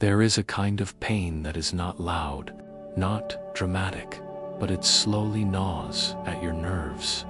There is a kind of pain that is not loud, not dramatic, but it slowly gnaws at your nerves.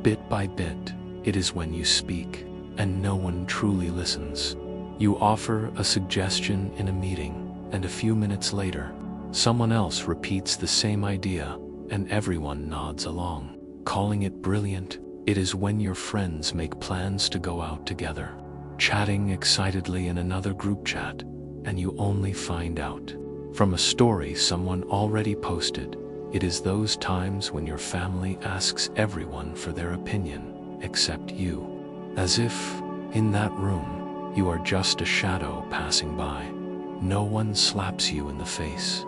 Bit by bit, it is when you speak, and no one truly listens. You offer a suggestion in a meeting, and a few minutes later, someone else repeats the same idea, and everyone nods along, calling it brilliant. It is when your friends make plans to go out together, chatting excitedly in another group chat, and you only find out from a story someone already posted. It is those times when your family asks everyone for their opinion, except you. As if, in that room, you are just a shadow passing by. No one slaps you in the face.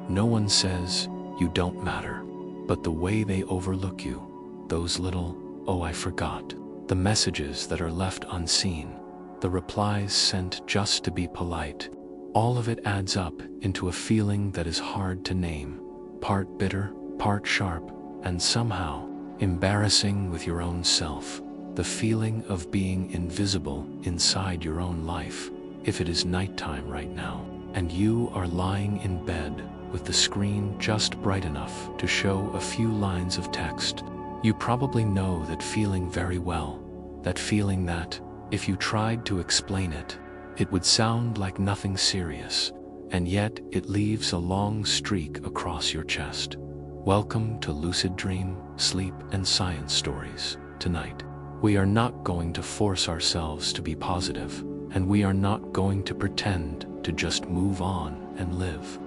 No one says, you don't matter. But the way they overlook you, those little, oh I forgot, the messages that are left unseen, the replies sent just to be polite, all of it adds up into a feeling that is hard to name, part bitter, part sharp, and somehow embarrassing with your own self. The feeling of being invisible inside your own life. If it is nighttime right now, and you are lying in bed with the screen just bright enough to show a few lines of text, you probably know that feeling very well. That feeling that, if you tried to explain it, it would sound like nothing serious, and yet it leaves a long streak across your chest. Welcome to Lucid Dream, Sleep, and Science Stories. Tonight, we are not going to force ourselves to be positive, and we are not going to pretend to just move on and live.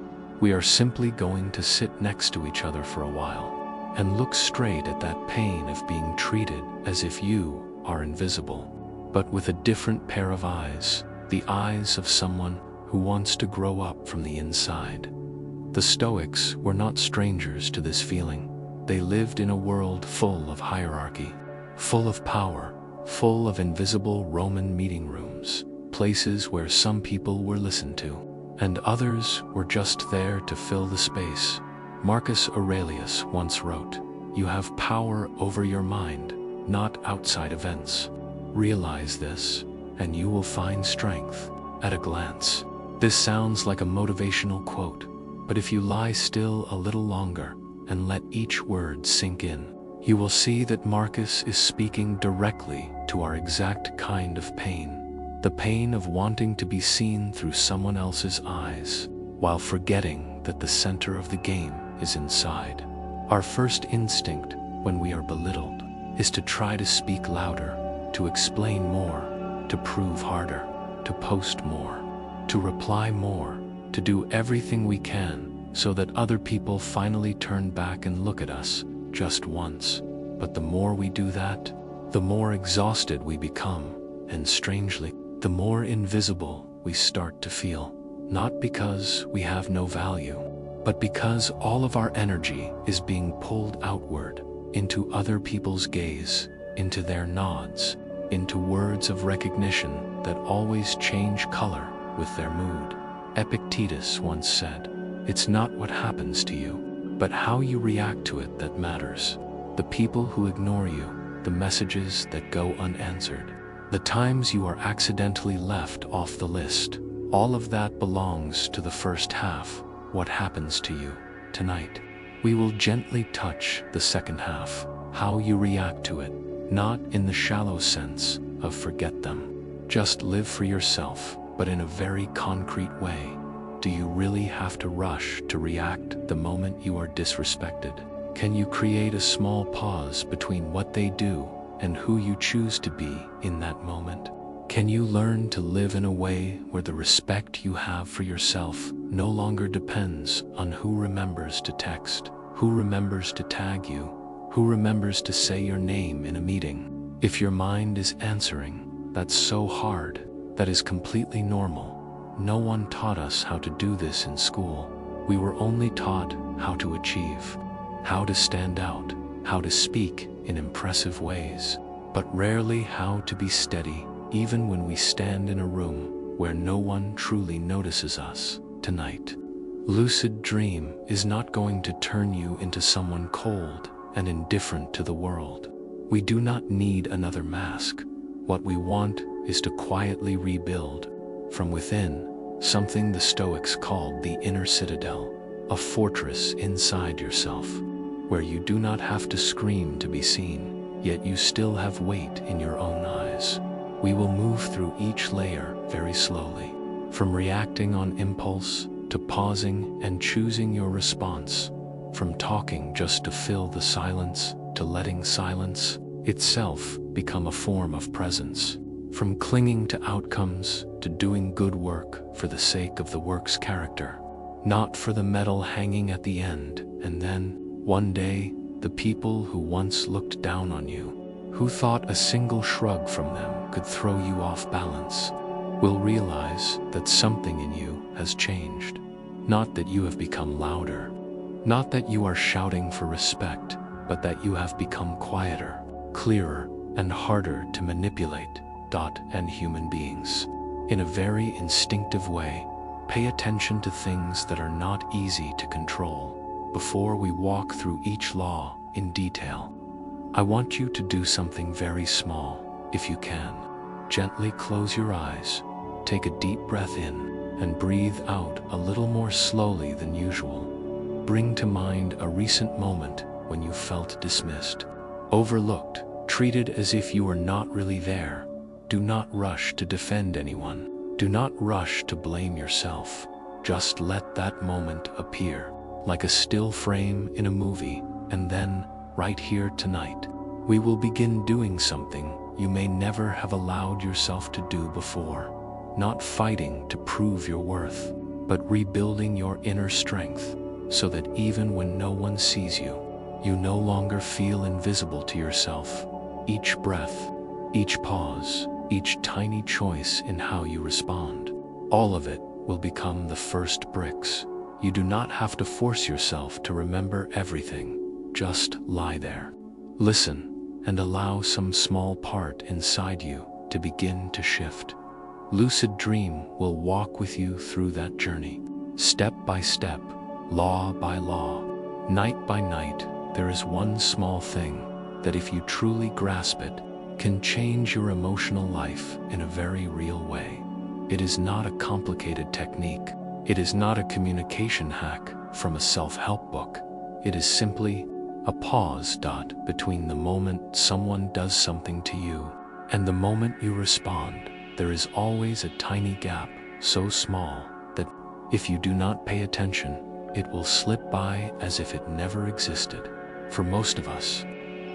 We are simply going to sit next to each other for a while and look straight at that pain of being treated as if you are invisible, but with a different pair of eyes, the eyes of someone who wants to grow up from the inside. The Stoics were not strangers to this feeling. They lived in a world full of hierarchy, full of power, full of invisible Roman meeting rooms, places where some people were listened to, and others were just there to fill the space. Marcus Aurelius once wrote, "You have power over your mind, not outside events. Realize this, and you will find strength at a glance." This sounds like a motivational quote, but if you lie still a little longer and let each word sink in, you will see that Marcus is speaking directly to our exact kind of pain. The pain of wanting to be seen through someone else's eyes, while forgetting that the center of the game is inside. Our first instinct when we are belittled is to try to speak louder, to explain more, to prove harder, to post more, to reply more, to do everything we can so that other people finally turn back and look at us just once. But the more we do that, the more exhausted we become, and strangely, the more invisible we start to feel. Not because we have no value, but because all of our energy is being pulled outward, into other people's gaze, into their nods, into words of recognition that always change color with their mood. Epictetus once said, "It's not what happens to you, but how you react to it that matters." The people who ignore you, the messages that go unanswered, the times you are accidentally left off the list, all of that belongs to the first half. What happens to you tonight? We will gently touch the second half, how you react to it, not in the shallow sense of forget them. Just live for yourself, but in a very concrete way. Do you really have to rush to react the moment you are disrespected? Can you create a small pause between what they do and who you choose to be in that moment? Can you learn to live in a way where the respect you have for yourself no longer depends on who remembers to text, who remembers to tag you, who remembers to say your name in a meeting? If your mind is answering, "That's so hard," that is completely normal. No one taught us how to do this in school. We were only taught how to achieve, how to stand out, how to speak in impressive ways, but rarely how to be steady, even when we stand in a room where no one truly notices us. Tonight, lucid dream is not going to turn you into someone cold and indifferent to the world. We do not need another mask. What we want is to quietly rebuild, from within, something the Stoics called the inner citadel, a fortress inside yourself, where you do not have to scream to be seen, yet you still have weight in your own eyes. We will move through each layer very slowly, from reacting on impulse to pausing and choosing your response, from talking just to fill the silence to letting silence itself become a form of presence, from clinging to outcomes to doing good work for the sake of the work's character, not for the medal hanging at the end. And then, one day, the people who once looked down on you, who thought a single shrug from them could throw you off balance, will realize that something in you has changed. Not that you have become louder, not that you are shouting for respect, but that you have become quieter, clearer, and harder to manipulate. And human beings, in a very instinctive way, pay attention to things that are not easy to control. Before we walk through each law in detail, I want you to do something very small, if you can. Gently close your eyes, take a deep breath in, and breathe out a little more slowly than usual. Bring to mind a recent moment when you felt dismissed, overlooked, treated as if you were not really there. Do not rush to defend anyone. Do not rush to blame yourself. Just let that moment appear, like a still frame in a movie, and then, right here tonight, we will begin doing something you may never have allowed yourself to do before. Not fighting to prove your worth, but rebuilding your inner strength, so that even when no one sees you, you no longer feel invisible to yourself. Each breath, each pause, each tiny choice in how you respond, all of it will become the first bricks. You do not have to force yourself to remember everything. Just lie there, listen, and allow some small part inside you to begin to shift. Lucid Dream will walk with you through that journey, step by step, law by law, night by night. There is one small thing that, if you truly grasp it, can change your emotional life in a very real way. It is not a complicated technique. It is not a communication hack from a self-help book. It is simply a pause between the moment someone does something to you and the moment you respond. There is always a tiny gap, so small that if you do not pay attention, it will slip by as if it never existed. For most of us,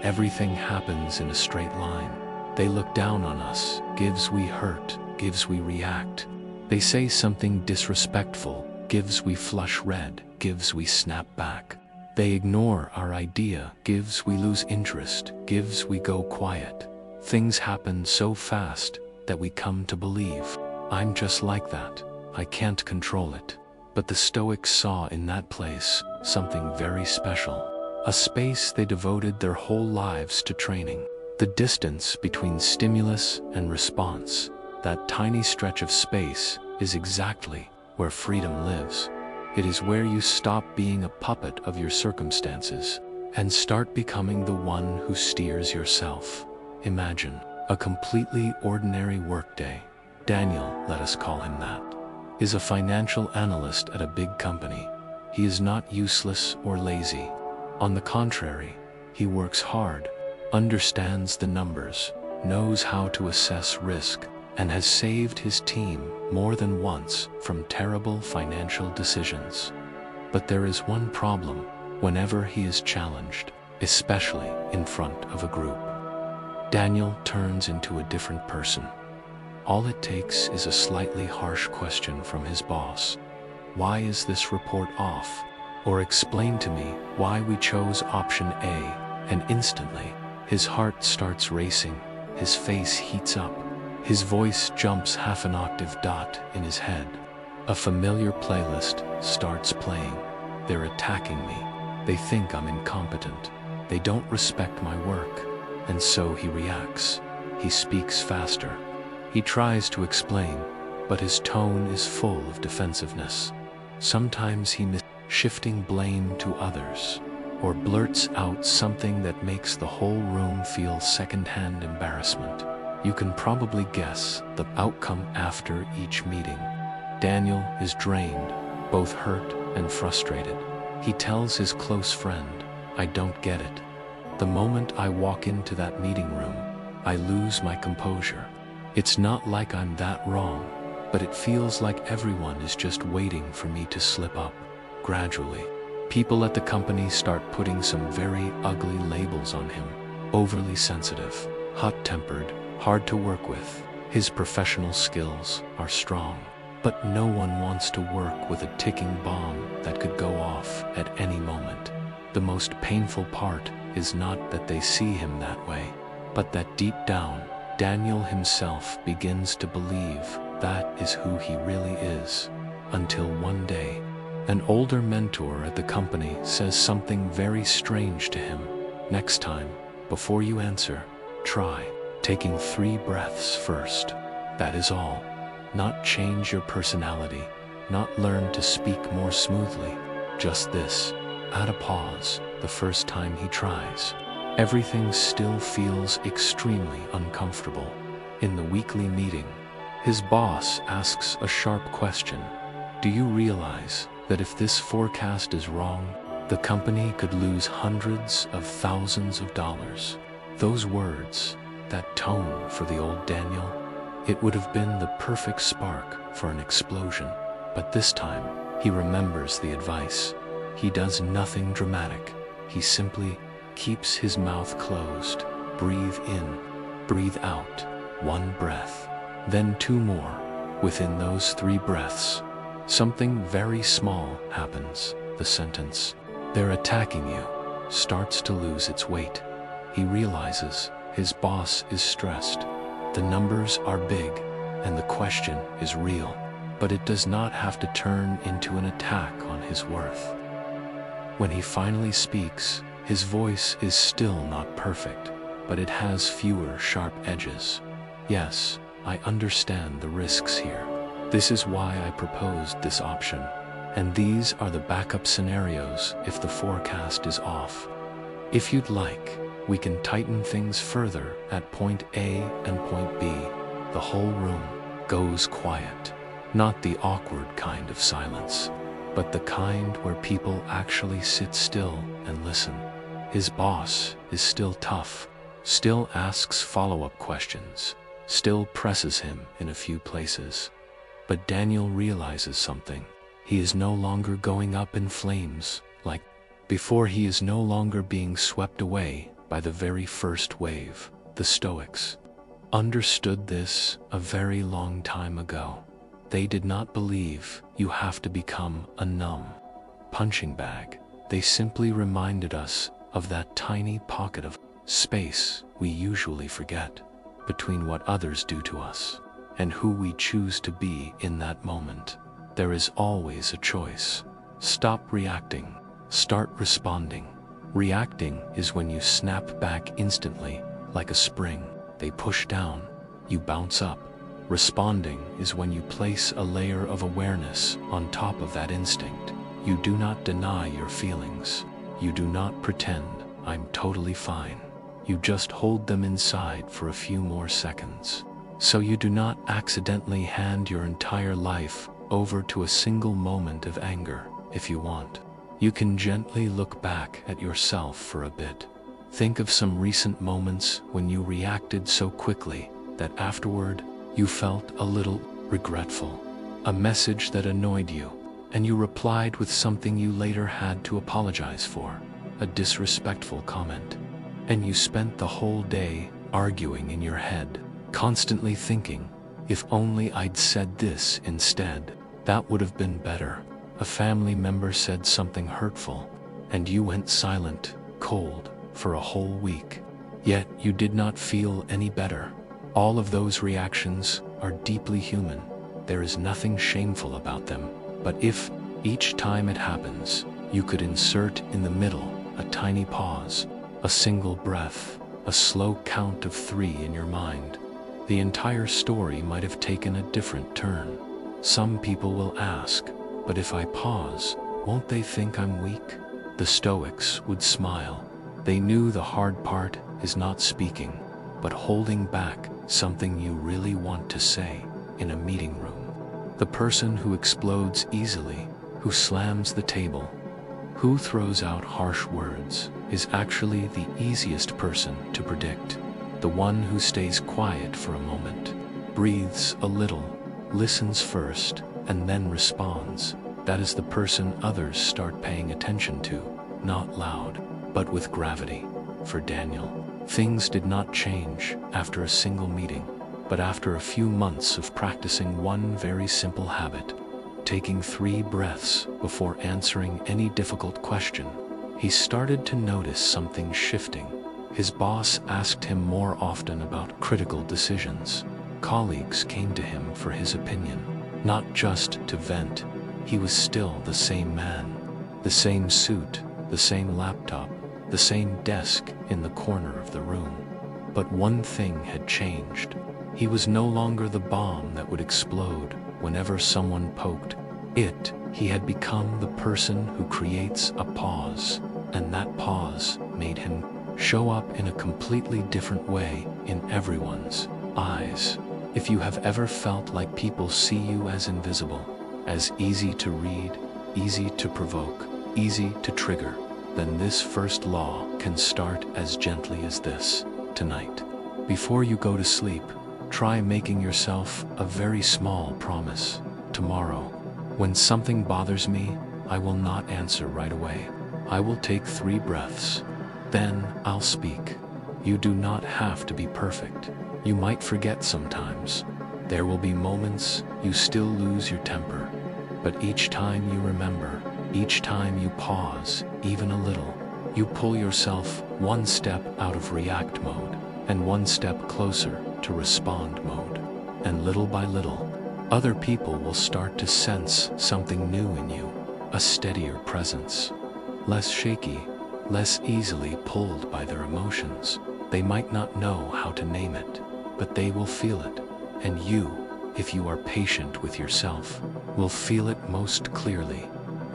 everything happens in a straight line. They look down on us, gives we hurt, gives we react. They say something disrespectful, gives we flush red, gives we snap back. They ignore our idea, gives we lose interest, gives we go quiet. Things happen so fast that we come to believe, I'm just like that, I can't control it. But the Stoics saw in that place something very special. A space they devoted their whole lives to training. The distance between stimulus and response, that tiny stretch of space, is exactly where freedom lives. It is where you stop being a puppet of your circumstances and start becoming the one who steers yourself. Imagine a completely ordinary workday. Daniel, let us call him that, is a financial analyst at a big company. He is not useless or lazy. On the contrary, he works hard, understands the numbers, knows how to assess risk, and has saved his team more than once from terrible financial decisions. But there is one problem whenever he is challenged, especially in front of a group. Daniel turns into a different person. All it takes is a slightly harsh question from his boss. Why is this report off? Or explain to me why we chose option A, and instantly, his heart starts racing, his face heats up, his voice jumps half an octave in his head. A familiar playlist starts playing. They're attacking me. They think I'm incompetent. They don't respect my work. And so he reacts. He speaks faster. He tries to explain, but his tone is full of defensiveness. Sometimes he shifting blame to others, or blurts out something that makes the whole room feel secondhand embarrassment. You can probably guess the outcome after each meeting. Daniel is drained, both hurt and frustrated. He tells his close friend, "I don't get it. The moment I walk into that meeting room, I lose my composure. It's not like I'm that wrong, but it feels like everyone is just waiting for me to slip up." Gradually, people at the company start putting some very ugly labels on him. Overly sensitive, hot-tempered, hard to work with. His professional skills are strong, but no one wants to work with a ticking bomb that could go off at any moment. The most painful part is not that they see him that way, but that deep down, Daniel himself begins to believe that is who he really is. Until one day, an older mentor at the company says something very strange to him. "Next time, before you answer, try taking 3 breaths first. That is all. Not change your personality, not learn to speak more smoothly. Just this. Add a pause the first time he tries." Everything still feels extremely uncomfortable. In the weekly meeting, his boss asks a sharp question. "Do you realize that if this forecast is wrong, the company could lose hundreds of thousands of dollars?" Those words, that tone for the old Daniel, it would have been the perfect spark for an explosion. But this time, he remembers the advice. He does nothing dramatic. He simply keeps his mouth closed. Breathe in, breathe out. 1 breath, then 2 more. Within those 3 breaths, something very small happens. The sentence, "They're attacking you," starts to lose its weight. He realizes his boss is stressed. The numbers are big, and the question is real, but it does not have to turn into an attack on his worth. When he finally speaks, his voice is still not perfect, but it has fewer sharp edges. "Yes, I understand the risks here. This is why I proposed this option, and these are the backup scenarios if the forecast is off. If you'd like, we can tighten things further at point A and point B." The whole room goes quiet. Not the awkward kind of silence, but the kind where people actually sit still and listen. His boss is still tough, still asks follow-up questions, still presses him in a few places. But Daniel realizes something. He is no longer going up in flames like before. He is no longer being swept away by the very first wave. The Stoics understood this a very long time ago. They did not believe you have to become a numb punching bag. They simply reminded us of that tiny pocket of space we usually forget between what others do to us and who we choose to be in that moment. There is always a choice. Stop reacting. Start responding. Reacting is when you snap back instantly, like a spring. They push down, you bounce up. Responding is when you place a layer of awareness on top of that instinct. You do not deny your feelings. You do not pretend, "I'm totally fine." You just hold them inside for a few more seconds. So you do not accidentally hand your entire life over to a single moment of anger. If you want, you can gently look back at yourself for a bit. Think of some recent moments when you reacted so quickly that afterward you felt a little regretful. A message that annoyed you, and you replied with something you later had to apologize for. A disrespectful comment. And you spent the whole day arguing in your head, constantly thinking, "If only I'd said this instead, that would have been better." A family member said something hurtful, and you went silent, cold, for a whole week. Yet you did not feel any better. All of those reactions are deeply human. There is nothing shameful about them. But if, each time it happens, you could insert in the middle a tiny pause, a single breath, a slow count of 3 in your mind, the entire story might have taken a different turn. Some people will ask, "But if I pause, won't they think I'm weak?" The Stoics would smile. They knew the hard part is not speaking, but holding back something you really want to say in a meeting room. The person who explodes easily, who slams the table, who throws out harsh words, is actually the easiest person to predict. The one who stays quiet for a moment, breathes a little, listens first, and then responds. That is the person others start paying attention to, not loud, but with gravity. For Daniel, things did not change after a single meeting, but after a few months of practicing one very simple habit, taking 3 breaths before answering any difficult question. He started to notice something shifting. His boss asked him more often about critical decisions. Colleagues came to him for his opinion, not just to vent. He was still the same man, the same suit, the same laptop, the same desk in the corner of the room. But one thing had changed. He was no longer the bomb that would explode whenever someone poked it. He had become the person who creates a pause, and that pause made him show up in a completely different way in everyone's eyes. If you have ever felt like people see you as invisible, as easy to read, easy to provoke, easy to trigger, then this first law can start as gently as this. Tonight, before you go to sleep, try making yourself a very small promise. Tomorrow, when something bothers me, I will not answer right away. I will take 3 breaths. Then I'll speak. You do not have to be perfect. You might forget sometimes. There will be moments you still lose your temper. But each time you remember, each time you pause, even a little, you pull yourself one step out of react mode and one step closer to respond mode. And little by little, other people will start to sense something new in you, a steadier presence, less shaky, less easily pulled by their emotions. They might not know how to name it, but they will feel it. And you, if you are patient with yourself, will feel it most clearly.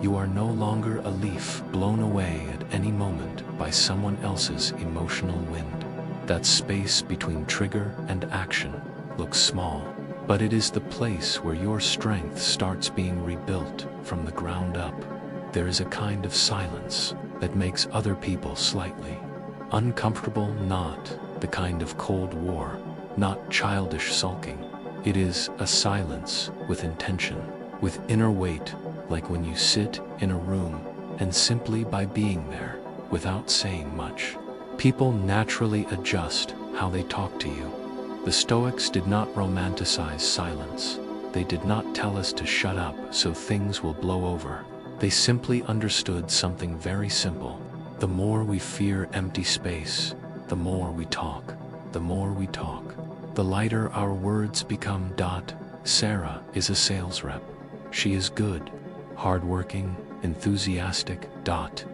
You are no longer a leaf blown away at any moment by someone else's emotional wind. That space between trigger and action looks small, but it is the place where your strength starts being rebuilt from the ground up. There is a kind of silence that makes other people slightly uncomfortable, not the kind of Cold War, not childish sulking. It is a silence with intention, with inner weight, like when you sit in a room and simply by being there, without saying much, people naturally adjust how they talk to you. The Stoics did not romanticize silence. They did not tell us to shut up so things will blow over. They simply understood something very simple. The more we fear empty space, the more we talk. The more we talk, the lighter our words become. Sarah is a sales rep. She is good, hardworking, enthusiastic.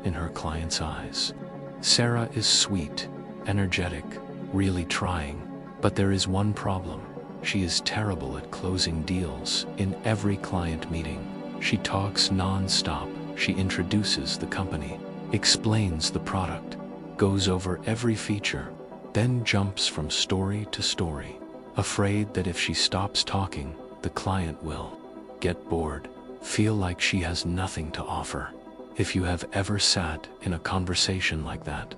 In her client's eyes. Sarah is sweet, energetic, really trying. But there is one problem. She is terrible at closing deals in every client meeting. She talks non-stop. She introduces the company, explains the product, goes over every feature, then jumps from story to story, afraid that if she stops talking, the client will get bored, feel like she has nothing to offer. If you have ever sat in a conversation like that,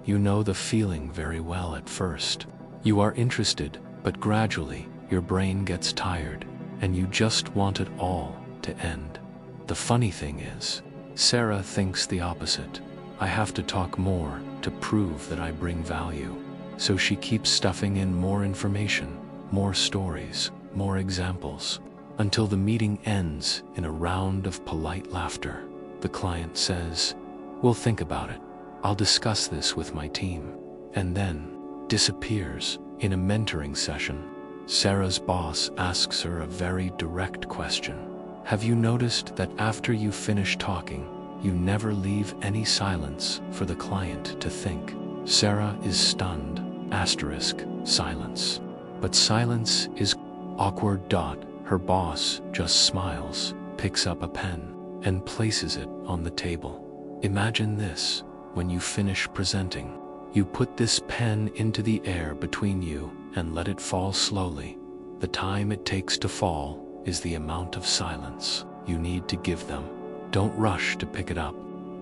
you know the feeling very well at first. You are interested, but gradually your brain gets tired, and you just want it all to end. The funny thing is, Sarah thinks the opposite. I have to talk more to prove that I bring value. So she keeps stuffing in more information, more stories, more examples, until the meeting ends in a round of polite laughter. The client says, "We'll think about it. I'll discuss this with my team," and then disappears. In a mentoring session, Sarah's boss asks her a very direct question. Have you noticed that after you finish talking, you never leave any silence for the client to think? Sarah is stunned. Silence. But silence is awkward. Her boss just smiles, picks up a pen, and places it on the table. Imagine this. When you finish presenting, you put this pen into the air between you and let it fall slowly. The time it takes to fall is the amount of silence you need to give them. Don't rush to pick it up.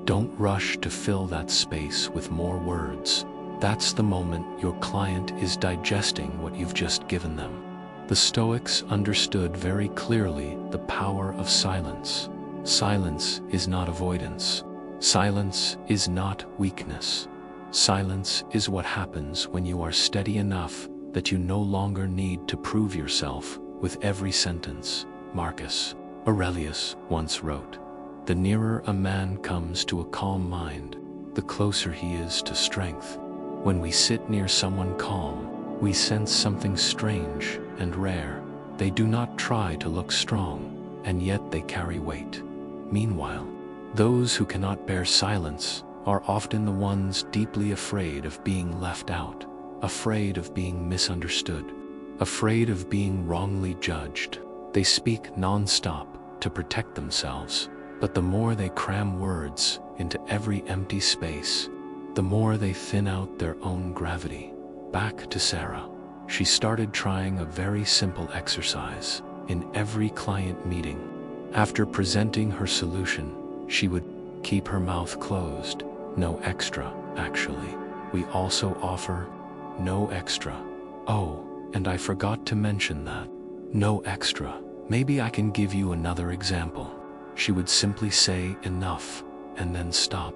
Don't rush to fill that space with more words. That's the moment your client is digesting what you've just given them. The Stoics understood very clearly the power of silence. Silence is not avoidance. Silence is not weakness. Silence is what happens when you are steady enough that you no longer need to prove yourself with every sentence. Marcus Aurelius once wrote, "The nearer a man comes to a calm mind, the closer he is to strength." When we sit near someone calm, we sense something strange and rare. They do not try to look strong, and yet they carry weight. Meanwhile, those who cannot bear silence are often the ones deeply afraid of being left out, afraid of being misunderstood, afraid of being wrongly judged. They speak non-stop to protect themselves, but the more they cram words into every empty space, the more they thin out their own gravity. Back to Sarah. She started trying a very simple exercise in every client meeting. After presenting her solution, she would keep her mouth closed. No extra, actually. We also offer no extra. Oh, and I forgot to mention that. No extra. Maybe I can give you another example. She would simply say enough and then stop.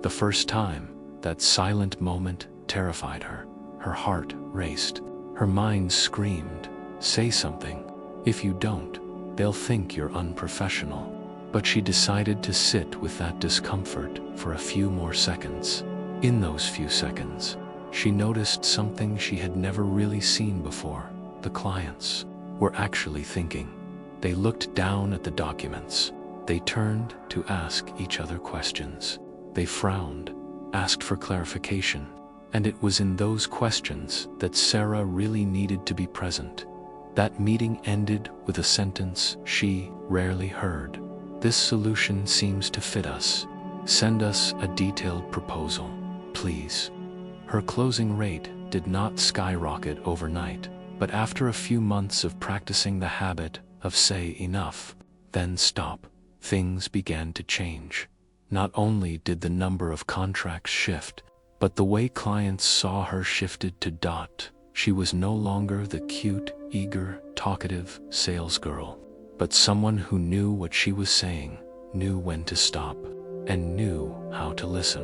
The first time, that silent moment terrified her. Her heart raced. Her mind screamed, "Say something. If you don't, they'll think you're unprofessional." But she decided to sit with that discomfort for a few more seconds. In those few seconds, she noticed something she had never really seen before. The clients were actually thinking. They looked down at the documents. They turned to ask each other questions. They frowned, asked for clarification. And it was in those questions that Sarah really needed to be present. That meeting ended with a sentence she rarely heard. "This solution seems to fit us. Send us a detailed proposal, please." Her closing rate did not skyrocket overnight, but after a few months of practicing the habit of say enough, then stop, things began to change. Not only did the number of contracts shift, but the way clients saw her shifted to dot. She was no longer the cute, eager, talkative salesgirl, but someone who knew what she was saying, knew when to stop, and knew how to listen.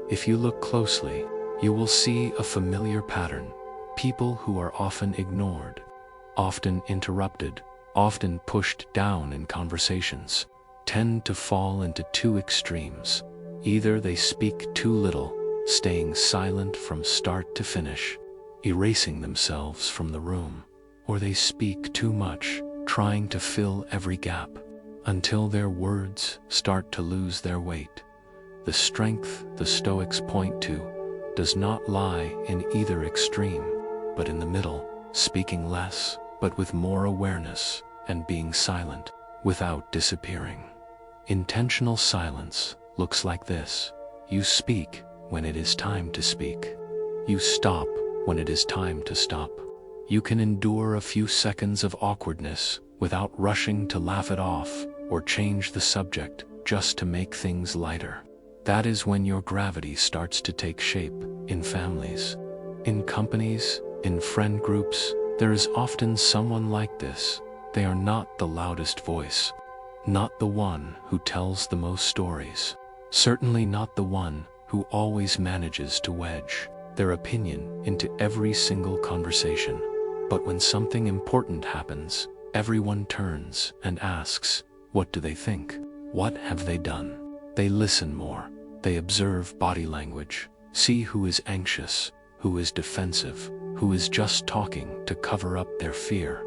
If you look closely, you will see a familiar pattern. People who are often ignored, often interrupted, often pushed down in conversations, tend to fall into two extremes. Either they speak too little, staying silent from start to finish, erasing themselves from the room, or they speak too much, trying to fill every gap, until their words start to lose their weight. The strength the Stoics point to does not lie in either extreme, but in the middle, speaking less, but with more awareness, and being silent, without disappearing. Intentional silence looks like this. You speak when it is time to speak. You stop when it is time to stop. You can endure a few seconds of awkwardness without rushing to laugh it off or change the subject just to make things lighter. That is when your gravity starts to take shape. In families, in companies, in friend groups, there is often someone like this. They are not the loudest voice, not the one who tells the most stories, certainly not the one who always manages to wedge their opinion into every single conversation. But when something important happens, everyone turns and asks, what do they think? What have they done? They listen more. They observe body language, see who is anxious, who is defensive, who is just talking to cover up their fear.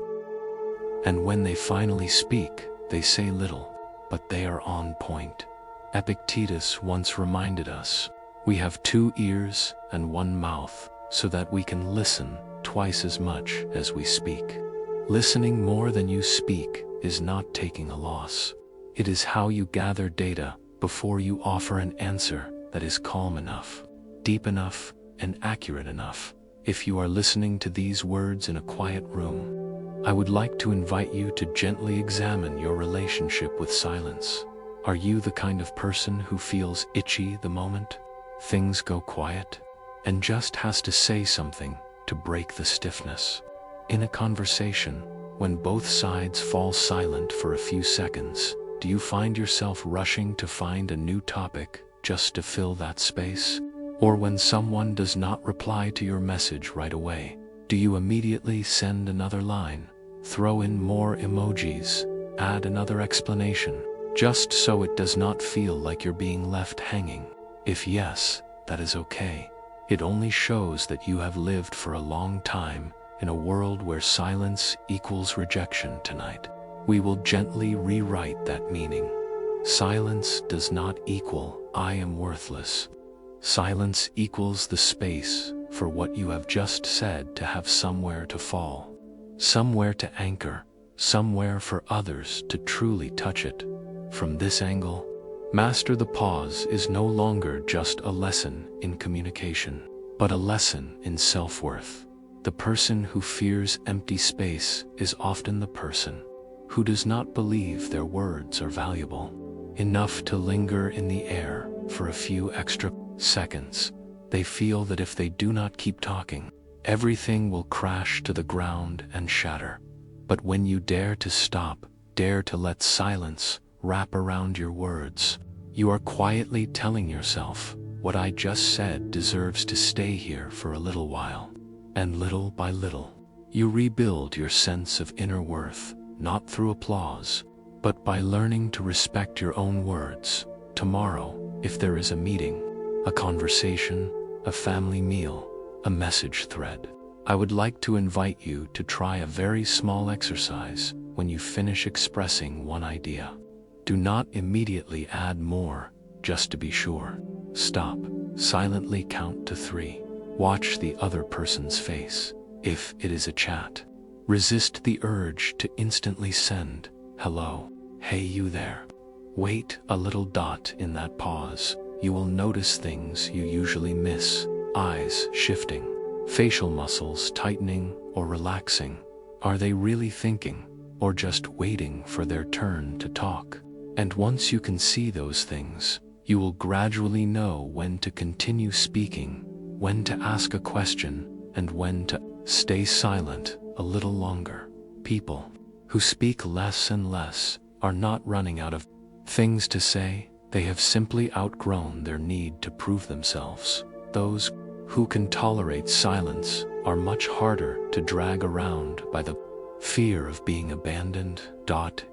And when they finally speak, they say little, but they are on point. Epictetus once reminded us, we have 2 ears and 1 mouth, so that we can listen twice as much as we speak. Listening more than you speak is not taking a loss. It is how you gather data before you offer an answer that is calm enough, deep enough, and accurate enough. If you are listening to these words in a quiet room, I would like to invite you to gently examine your relationship with silence. Are you the kind of person who feels itchy the moment things go quiet and just has to say something to break the stiffness? In a conversation, when both sides fall silent for a few seconds, do you find yourself rushing to find a new topic just to fill that space? Or when someone does not reply to your message right away, do you immediately send another line, throw in more emojis, add another explanation, just so it does not feel like you're being left hanging? If yes, that is okay. It only shows that you have lived for a long time in a world where silence equals rejection. Tonight, we will gently rewrite that meaning. Silence does not equal I am worthless. Silence equals the space for what you have just said to have somewhere to fall, somewhere to anchor, somewhere for others to truly touch it. From this angle, Master the Pause is no longer just a lesson in communication, but a lesson in self-worth. The person who fears empty space is often the person who does not believe their words are valuable enough to linger in the air for a few extra seconds. They feel that if they do not keep talking, everything will crash to the ground and shatter. But when you dare to stop, dare to let silence wrap around your words, you are quietly telling yourself, what I just said deserves to stay here for a little while. And little by little, you rebuild your sense of inner worth, not through applause, but by learning to respect your own words. Tomorrow, if there is a meeting, a conversation, a family meal, a message thread, I would like to invite you to try a very small exercise when you finish expressing one idea. Do not immediately add more, just to be sure. Stop, silently count to 3. Watch the other person's face. If it is a chat, resist the urge to instantly send, hello, hey you there. Wait a little. In that pause, you will notice things you usually miss: eyes shifting, facial muscles tightening or relaxing. Are they really thinking, or just waiting for their turn to talk? And once you can see those things, you will gradually know when to continue speaking, when to ask a question, and when to stay silent a little longer. People who speak less and less are not running out of things to say, they have simply outgrown their need to prove themselves. Those who can tolerate silence are much harder to drag around by the fear of being abandoned.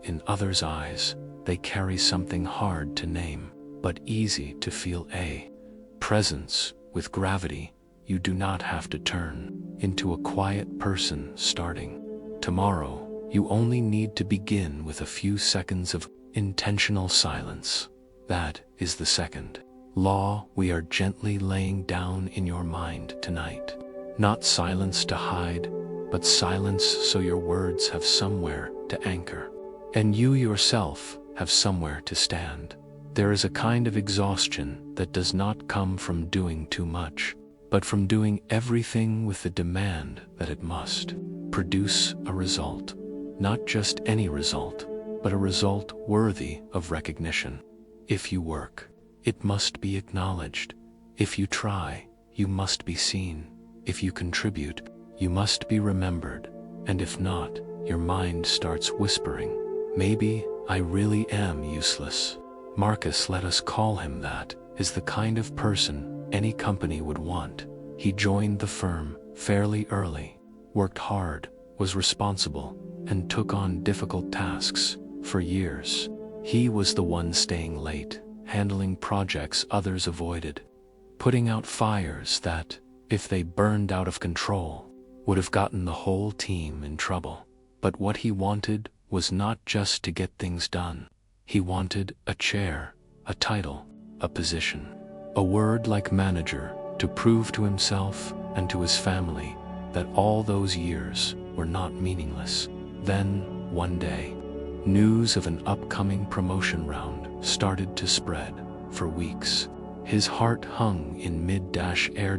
In others' eyes, they carry something hard to name, but easy to feel: a presence with gravity. You do not have to turn into a quiet person starting tomorrow. You only need to begin with a few seconds of intentional silence. That is the second law we are gently laying down in your mind tonight. Not silence to hide, but silence so your words have somewhere to anchor, and you yourself have somewhere to stand. There is a kind of exhaustion that does not come from doing too much, but from doing everything with the demand that it must produce a result. Not just any result, but a result worthy of recognition. If you work, it must be acknowledged. If you try, you must be seen. If you contribute, you must be remembered. And if not, your mind starts whispering, maybe I really am useless. Marcus, let us call him that, is the kind of person any company would want. He joined the firm fairly early, worked hard, was responsible, and took on difficult tasks. For years, he was the one staying late, handling projects others avoided, putting out fires that, if they burned out of control, would have gotten the whole team in trouble. But what he wanted was not just to get things done. He wanted a chair, a title, a position, a word like manager, to prove to himself and to his family that all those years were not meaningless. Then, one day, news of an upcoming promotion round started to spread. For weeks, his heart hung in mid-air.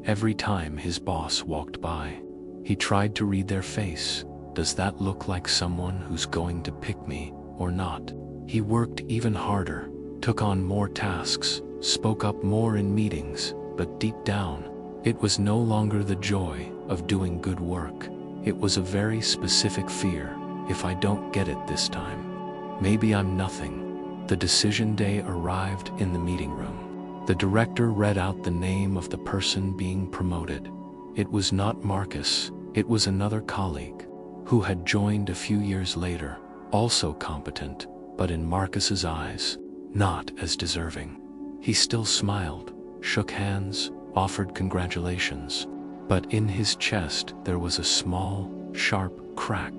Every time his boss walked by, he tried to read their face, Does that look like someone who's going to pick me or not? He worked even harder, took on more tasks, spoke up more in meetings, but deep down, it was no longer the joy of doing good work. It was a very specific fear. If I don't get it this time, maybe I'm nothing. The decision day arrived in the meeting room. The director read out the name of the person being promoted. It was not Marcus, it was another colleague, who had joined a few years later, also competent, but in Marcus's eyes, not as deserving. He still smiled, shook hands, offered congratulations, but in his chest there was a small, sharp crack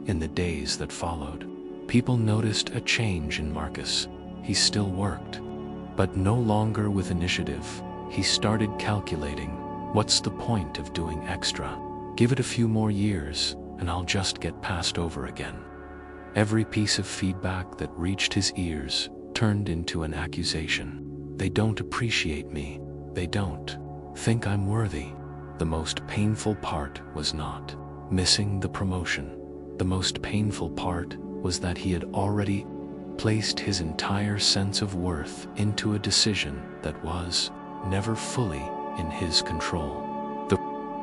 in the days that followed. People noticed a change in Marcus. He still worked, but no longer with initiative. He started calculating, what's the point of doing extra? Give it a few more years, and I'll just get passed over again. Every piece of feedback that reached his ears turned into an accusation. They don't appreciate me. They don't think I'm worthy. The most painful part was not missing the promotion. The most painful part was that he had already placed his entire sense of worth into a decision that was never fully in his control. The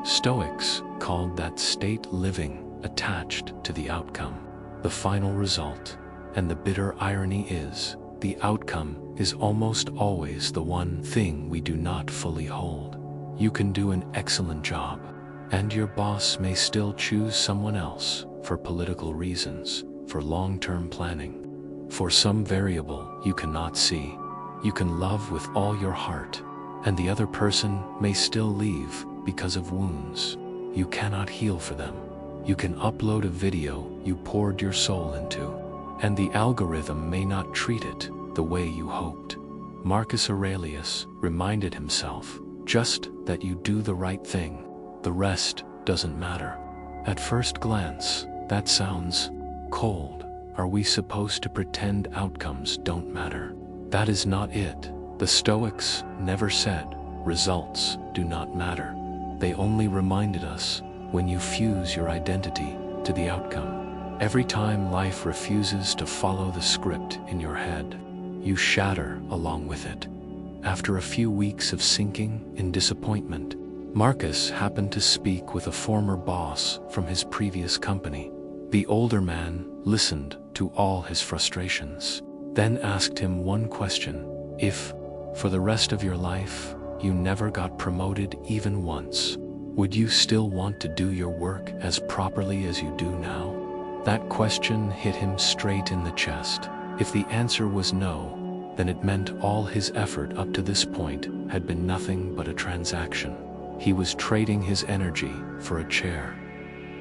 Stoics called that state living attached to the outcome, the final result, and the bitter irony is, the outcome is almost always the one thing we do not fully hold. You can do an excellent job, and your boss may still choose someone else for political reasons, for long-term planning, for some variable you cannot see. You can love with all your heart, and the other person may still leave because of wounds you cannot heal for them. You can upload a video you poured your soul into, and the algorithm may not treat it the way you hoped. Marcus Aurelius reminded himself, just that you do the right thing, the rest doesn't matter. At first glance, that sounds cold. Are we supposed to pretend outcomes don't matter? That is not it. The Stoics never said, results do not matter. They only reminded us, when you fuse your identity to the outcome, every time life refuses to follow the script in your head, you shatter along with it. After a few weeks of sinking in disappointment, Marcus happened to speak with a former boss from his previous company. The older man listened to all his frustrations, then asked him one question: if, for the rest of your life, you never got promoted even once, would you still want to do your work as properly as you do now? That question hit him straight in the chest. If the answer was no, then it meant all his effort up to this point had been nothing but a transaction. He was trading his energy for a chair.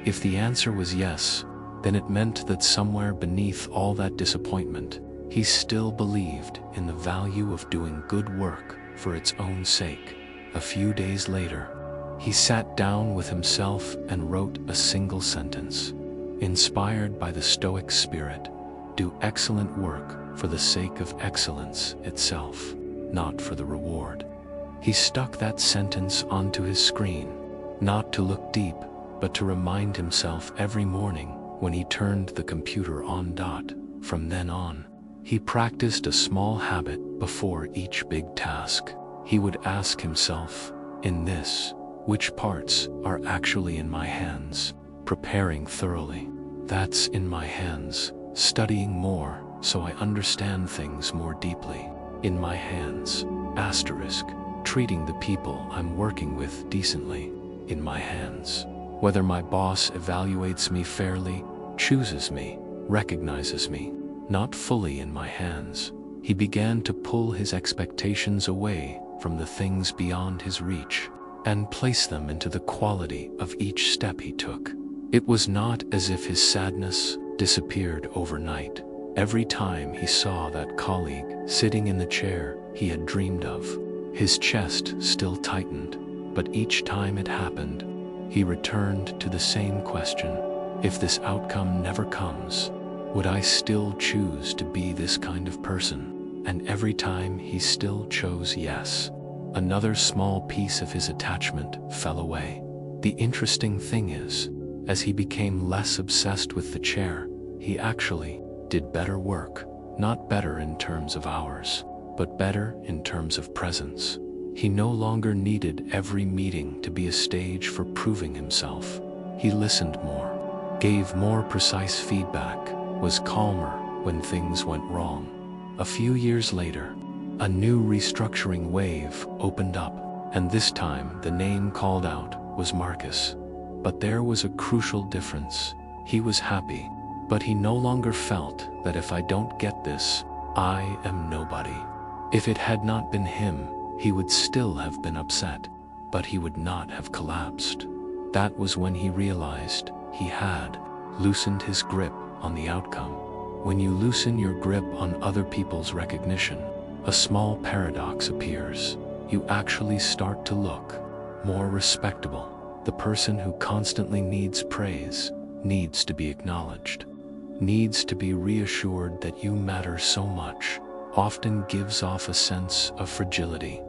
If the answer was yes, then it meant that somewhere beneath all that disappointment, he still believed in the value of doing good work for its own sake. A few days later, he sat down with himself and wrote a single sentence. Inspired by the Stoic spirit, do excellent work for the sake of excellence itself, not for the reward. He stuck that sentence onto his screen, not to look deep, but to remind himself every morning when he turned the computer on. From then on, he practiced a small habit before each big task. He would ask himself, in this, which parts are actually in my hands? Preparing thoroughly, that's in my hands. Studying more, so I understand things more deeply, in my hands. Asterisk, treating the people I'm working with decently, in my hands. Whether my boss evaluates me fairly, chooses me, recognizes me, not fully in my hands. He began to pull his expectations away from the things beyond his reach, and place them into the quality of each step he took. It was not as if his sadness disappeared overnight. Every time he saw that colleague sitting in the chair he had dreamed of, his chest still tightened, but each time it happened, he returned to the same question: if this outcome never comes, would I still choose to be this kind of person? And every time he still chose yes. Another small piece of his attachment fell away. The interesting thing is, As he became less obsessed with the chair, he actually did better work, not better in terms of hours, but better in terms of presence. He no longer needed every meeting to be a stage for proving himself. He listened more, gave more precise feedback, was calmer when things went wrong. A few years later, a new restructuring wave opened up, and this time the name called out was Marcus. But there was a crucial difference. He was happy, but he no longer felt that if I don't get this, I am nobody. If it had not been him, he would still have been upset, but he would not have collapsed. That was when he realized he had loosened his grip on the outcome. When you loosen your grip on other people's recognition, a small paradox appears. You actually start to look more respectable. The person who constantly needs praise, needs to be acknowledged, needs to be reassured that you matter so much, often gives off a sense of fragility.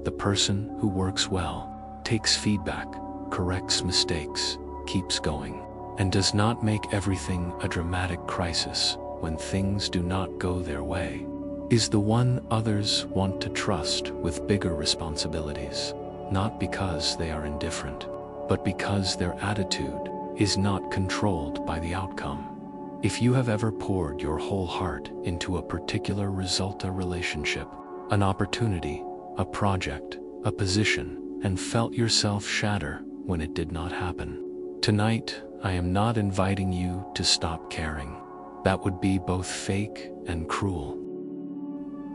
The person who works well, takes feedback, corrects mistakes, keeps going, and does not make everything a dramatic crisis when things do not go their way, is the one others want to trust with bigger responsibilities, not because they are indifferent, but because their attitude is not controlled by the outcome. If you have ever poured your whole heart into a particular resulta relationship, an opportunity, a project, a position, and felt yourself shatter when it did not happen, tonight I am not inviting you to stop caring. That would be both fake and cruel.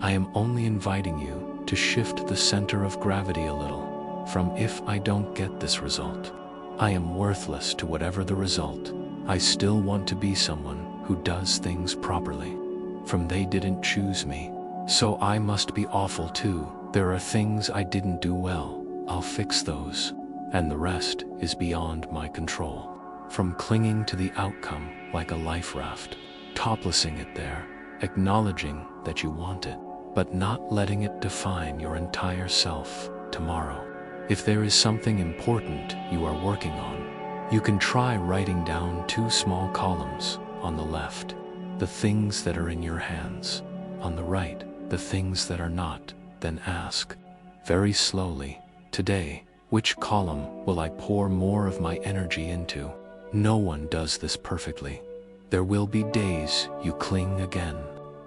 I am only inviting you to shift the center of gravity a little, from if I don't get this result, I am worthless to whatever the result, I still want to be someone who does things properly, from they didn't choose me, so I must be awful too. There are things I didn't do well, I'll fix those, and the rest is beyond my control. From clinging to the outcome like a life raft, toplessing it there, acknowledging that you want it, but not letting it define your entire self tomorrow. If there is something important you are working on, you can try writing down 2 small columns. On the left, the things that are in your hands. On the right, the things that are not. Then ask, very slowly, today, which column will I pour more of my energy into? No one does this perfectly. There will be days you cling again,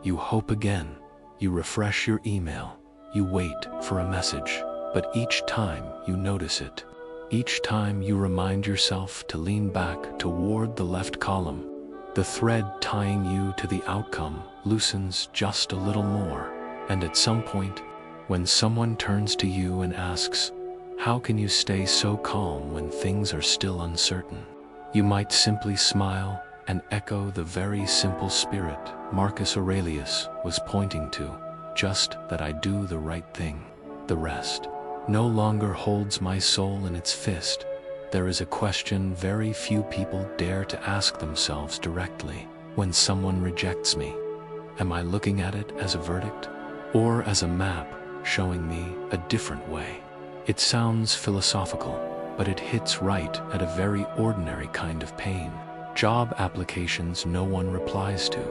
you hope again, you refresh your email, you wait for a message, but each time you notice it, each time you remind yourself to lean back toward the left column, the thread tying you to the outcome loosens just a little more, and at some point, when someone turns to you and asks, how can you stay so calm when things are still uncertain? You might simply smile and echo the very simple spirit Marcus Aurelius was pointing to, just that I do the right thing. The rest no longer holds my soul in its fist. There is a question very few people dare to ask themselves directly when someone rejects me. Am I looking at it as a verdict, or as a map showing me a different way? It sounds philosophical, but it hits right at a very ordinary kind of pain. Job applications no one replies to.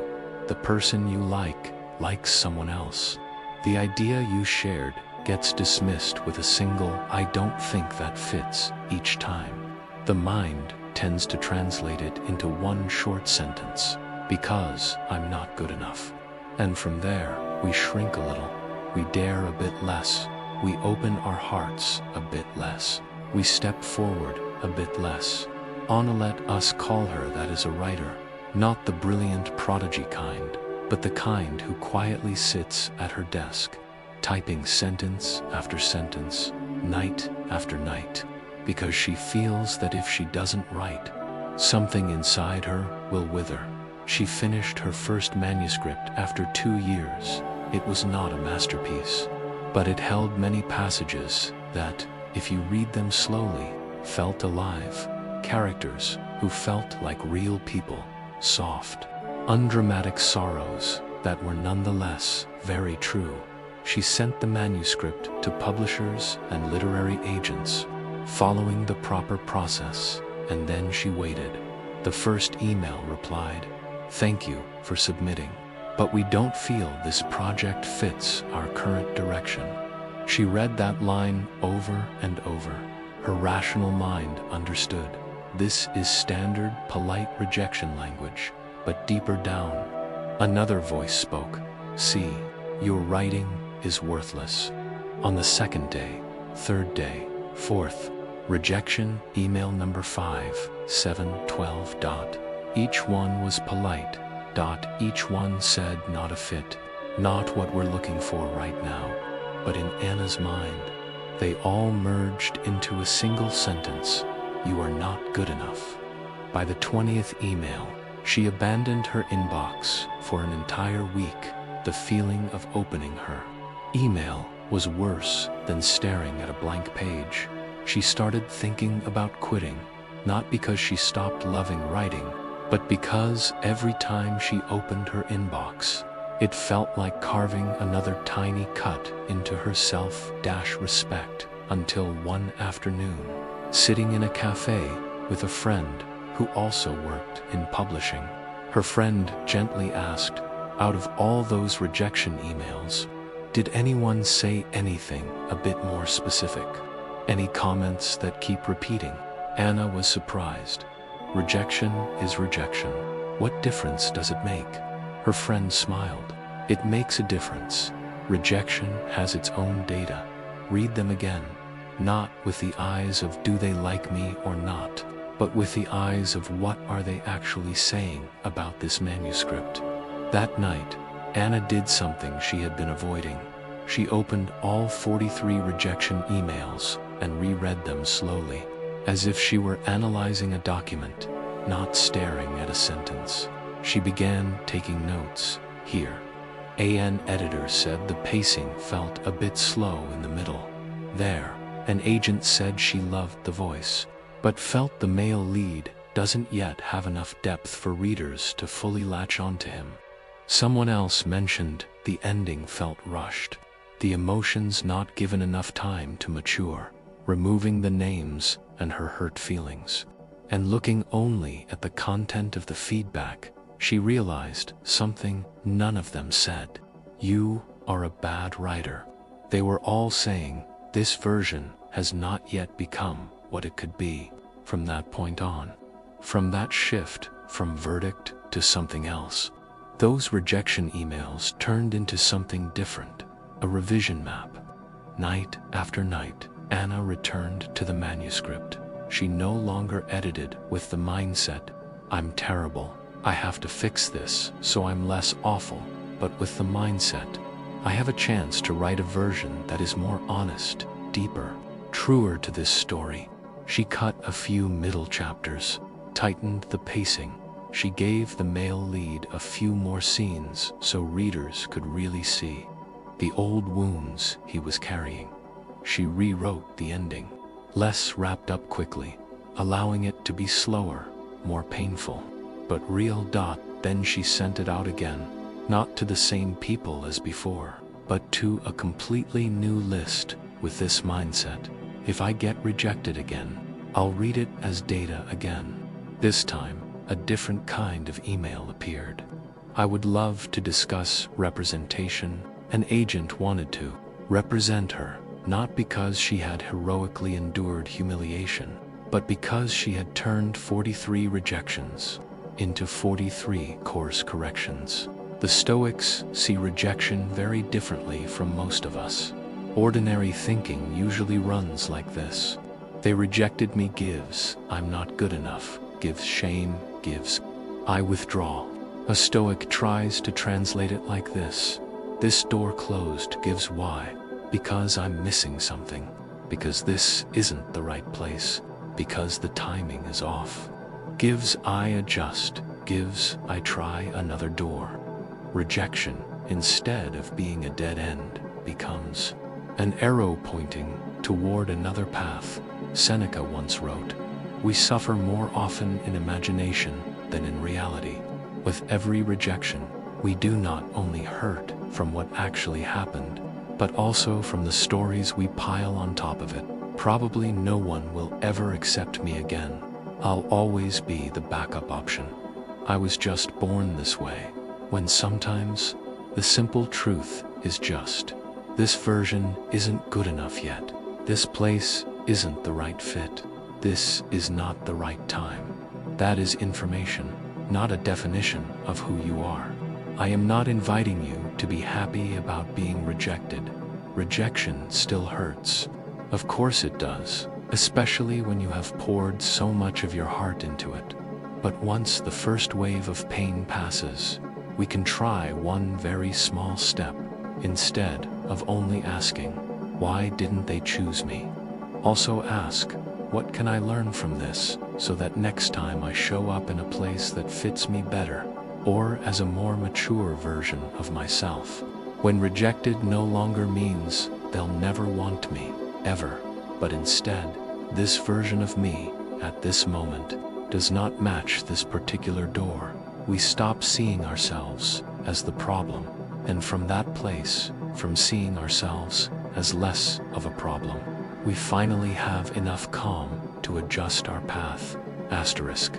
The person you likes someone else. The idea you shared gets dismissed with a single "I don't think that fits" each time. The mind tends to translate it into one short sentence, because I'm not good enough. And from there, we shrink a little. We dare a bit less. We open our hearts a bit less. We step forward a bit less. Anna let us call her that as a writer, not the brilliant prodigy kind, but the kind who quietly sits at her desk, typing sentence after sentence, night after night, because she feels that if she doesn't write, something inside her will wither. She finished her first manuscript after 2 years. It was not a masterpiece, but it held many passages that, if you read them slowly, felt alive. Characters who felt like real people, soft, undramatic sorrows that were nonetheless very true. She sent the manuscript to publishers and literary agents, following the proper process, and then she waited. The first email replied, "Thank you for submitting, but we don't feel this project fits our current direction." She read that line over and over. Her rational mind understood. This is standard, polite rejection language, but deeper down, another voice spoke. "See, your writing is worthless." On the second day, third day, fourth, rejection email number 5, 7, 12. Each one was polite. Each one said not a fit, not what we're looking for right now. But in Anna's mind, they all merged into a single sentence: "You are not good enough." By the 20th email, she abandoned her inbox for an entire week. The feeling of opening her email was worse than staring at a blank page. She started thinking about quitting, not because she stopped loving writing, but because every time she opened her inbox, it felt like carving another tiny cut into her self-respect. Until one afternoon, sitting in a cafe with a friend who also worked in publishing, her friend gently asked, "Out of all those rejection emails, did anyone say anything a bit more specific? Any comments that keep repeating?" Anna was surprised. Rejection is rejection. What difference does it make? Her friend smiled. "It makes a difference. Rejection has its own data. Read them again, not with the eyes of do they like me or not, but with the eyes of what are they actually saying about this manuscript." That night, Anna did something she had been avoiding. She opened all 43 rejection emails and reread them slowly, as if she were analyzing a document, not staring at a sentence. She began taking notes. Here, an editor said the pacing felt a bit slow in the middle. There, an agent said she loved the voice, but felt the male lead doesn't yet have enough depth for readers to fully latch onto him. Someone else mentioned the ending felt rushed, the emotions not given enough time to mature, removing the names and her hurt feelings. And looking only at the content of the feedback, she realized something none of them said. "You are a bad writer." They were all saying, "This version has not yet become what it could be." From that point on, from that shift from verdict to something else, those rejection emails turned into something different, a revision map. Night after night, Anna returned to the manuscript. She no longer edited with the mindset, "I'm terrible, I have to fix this so I'm less awful," but with the mindset, "I have a chance to write a version that is more honest, deeper, truer to this story." She cut a few middle chapters, tightened the pacing. She gave the male lead a few more scenes so readers could really see the old wounds he was carrying. She rewrote the ending, less wrapped up quickly, allowing it to be slower, more painful, but real. Then she sent it out again, not to the same people as before, but to a completely new list with this mindset: if I get rejected again, I'll read it as data again. This time, a different kind of email appeared. "I would love to discuss representation." An agent wanted to represent her, not because she had heroically endured humiliation, but because she had turned 43 rejections into 43 course corrections. The Stoics see rejection very differently from most of us. Ordinary thinking usually runs like this: they rejected me gives I'm not good enough, gives shame, gives I withdraw. A Stoic tries to translate it like this: this door closed gives why, because I'm missing something, because this isn't the right place, because the timing is off. Gives I adjust, gives I try another door. Rejection, instead of being a dead end, becomes an arrow pointing toward another path. Seneca once wrote, "We suffer more often in imagination than in reality." With every rejection, we do not only hurt from what actually happened, but also from the stories we pile on top of it. Probably no one will ever accept me again. I'll always be the backup option. I was just born this way, when sometimes the simple truth is just, this version isn't good enough yet. This place isn't the right fit. This is not the right time. That is information, not a definition of who you are. I am not inviting you to be happy about being rejected. Rejection still hurts. Of course it does, especially when you have poured so much of your heart into it. But once the first wave of pain passes, we can try one very small step, instead of only asking, why didn't they choose me? Also ask, what can I learn from this, so that next time I show up in a place that fits me better, or as a more mature version of myself? When rejected no longer means they'll never want me, ever, but instead, this version of me, at this moment, does not match this particular door. We stop seeing ourselves as the problem, and from that place, from seeing ourselves as less of a problem, we finally have enough calm to adjust our path. Asterisk.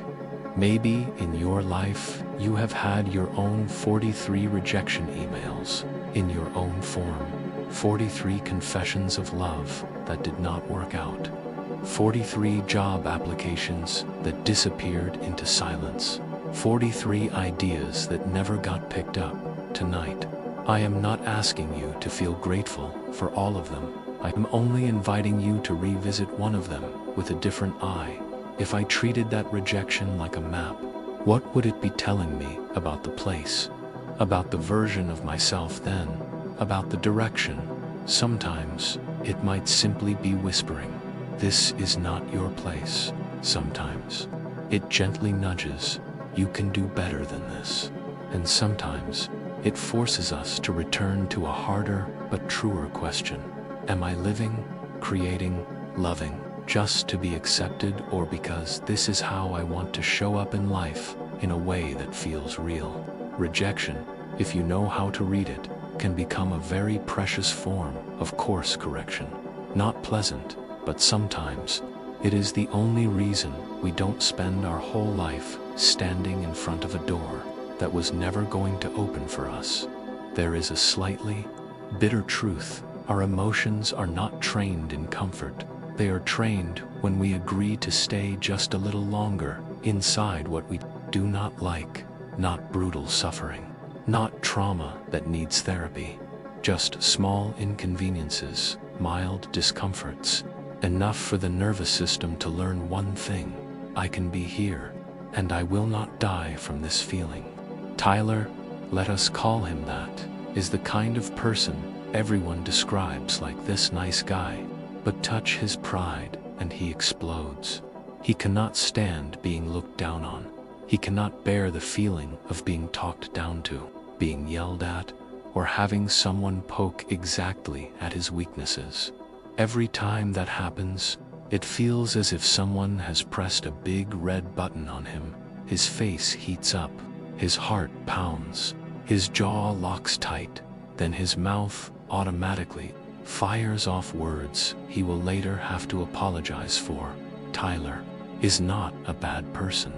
Maybe in your life, you have had your own 43 rejection emails in your own form, 43 confessions of love that did not work out, 43 job applications that disappeared into silence, 43 ideas that never got picked up. Tonight, I am not asking you to feel grateful for all of them. I am only inviting you to revisit one of them with a different eye. If I treated that rejection like a map, what would it be telling me about the place, about the version of myself then, about the direction? Sometimes, it might simply be whispering, this is not your place. Sometimes, it gently nudges, you can do better than this. And sometimes, it forces us to return to a harder but truer question. Am I living, creating, loving, just to be accepted, or because this is how I want to show up in life, in a way that feels real? Rejection, if you know how to read it, can become a very precious form of course correction. Not pleasant, but sometimes, it is the only reason we don't spend our whole life standing in front of a door that was never going to open for us. There is a slightly bitter truth. Our emotions are not trained in comfort. They are trained when we agree to stay just a little longer inside what we do not like, not brutal suffering, not trauma that needs therapy, just small inconveniences, mild discomforts, enough for the nervous system to learn one thing: I can be here, and I will not die from this feeling. Tyler, let us call him that, is the kind of person everyone describes like this nice guy, but touch his pride and he explodes. He cannot stand being looked down on. He cannot bear the feeling of being talked down to, being yelled at, or having someone poke exactly at his weaknesses. Every time that happens, it feels as if someone has pressed a big red button on him. His face heats up, his heart pounds, his jaw locks tight, then his mouth automatically fires off words he will later have to apologize for. Tyler is not a bad person.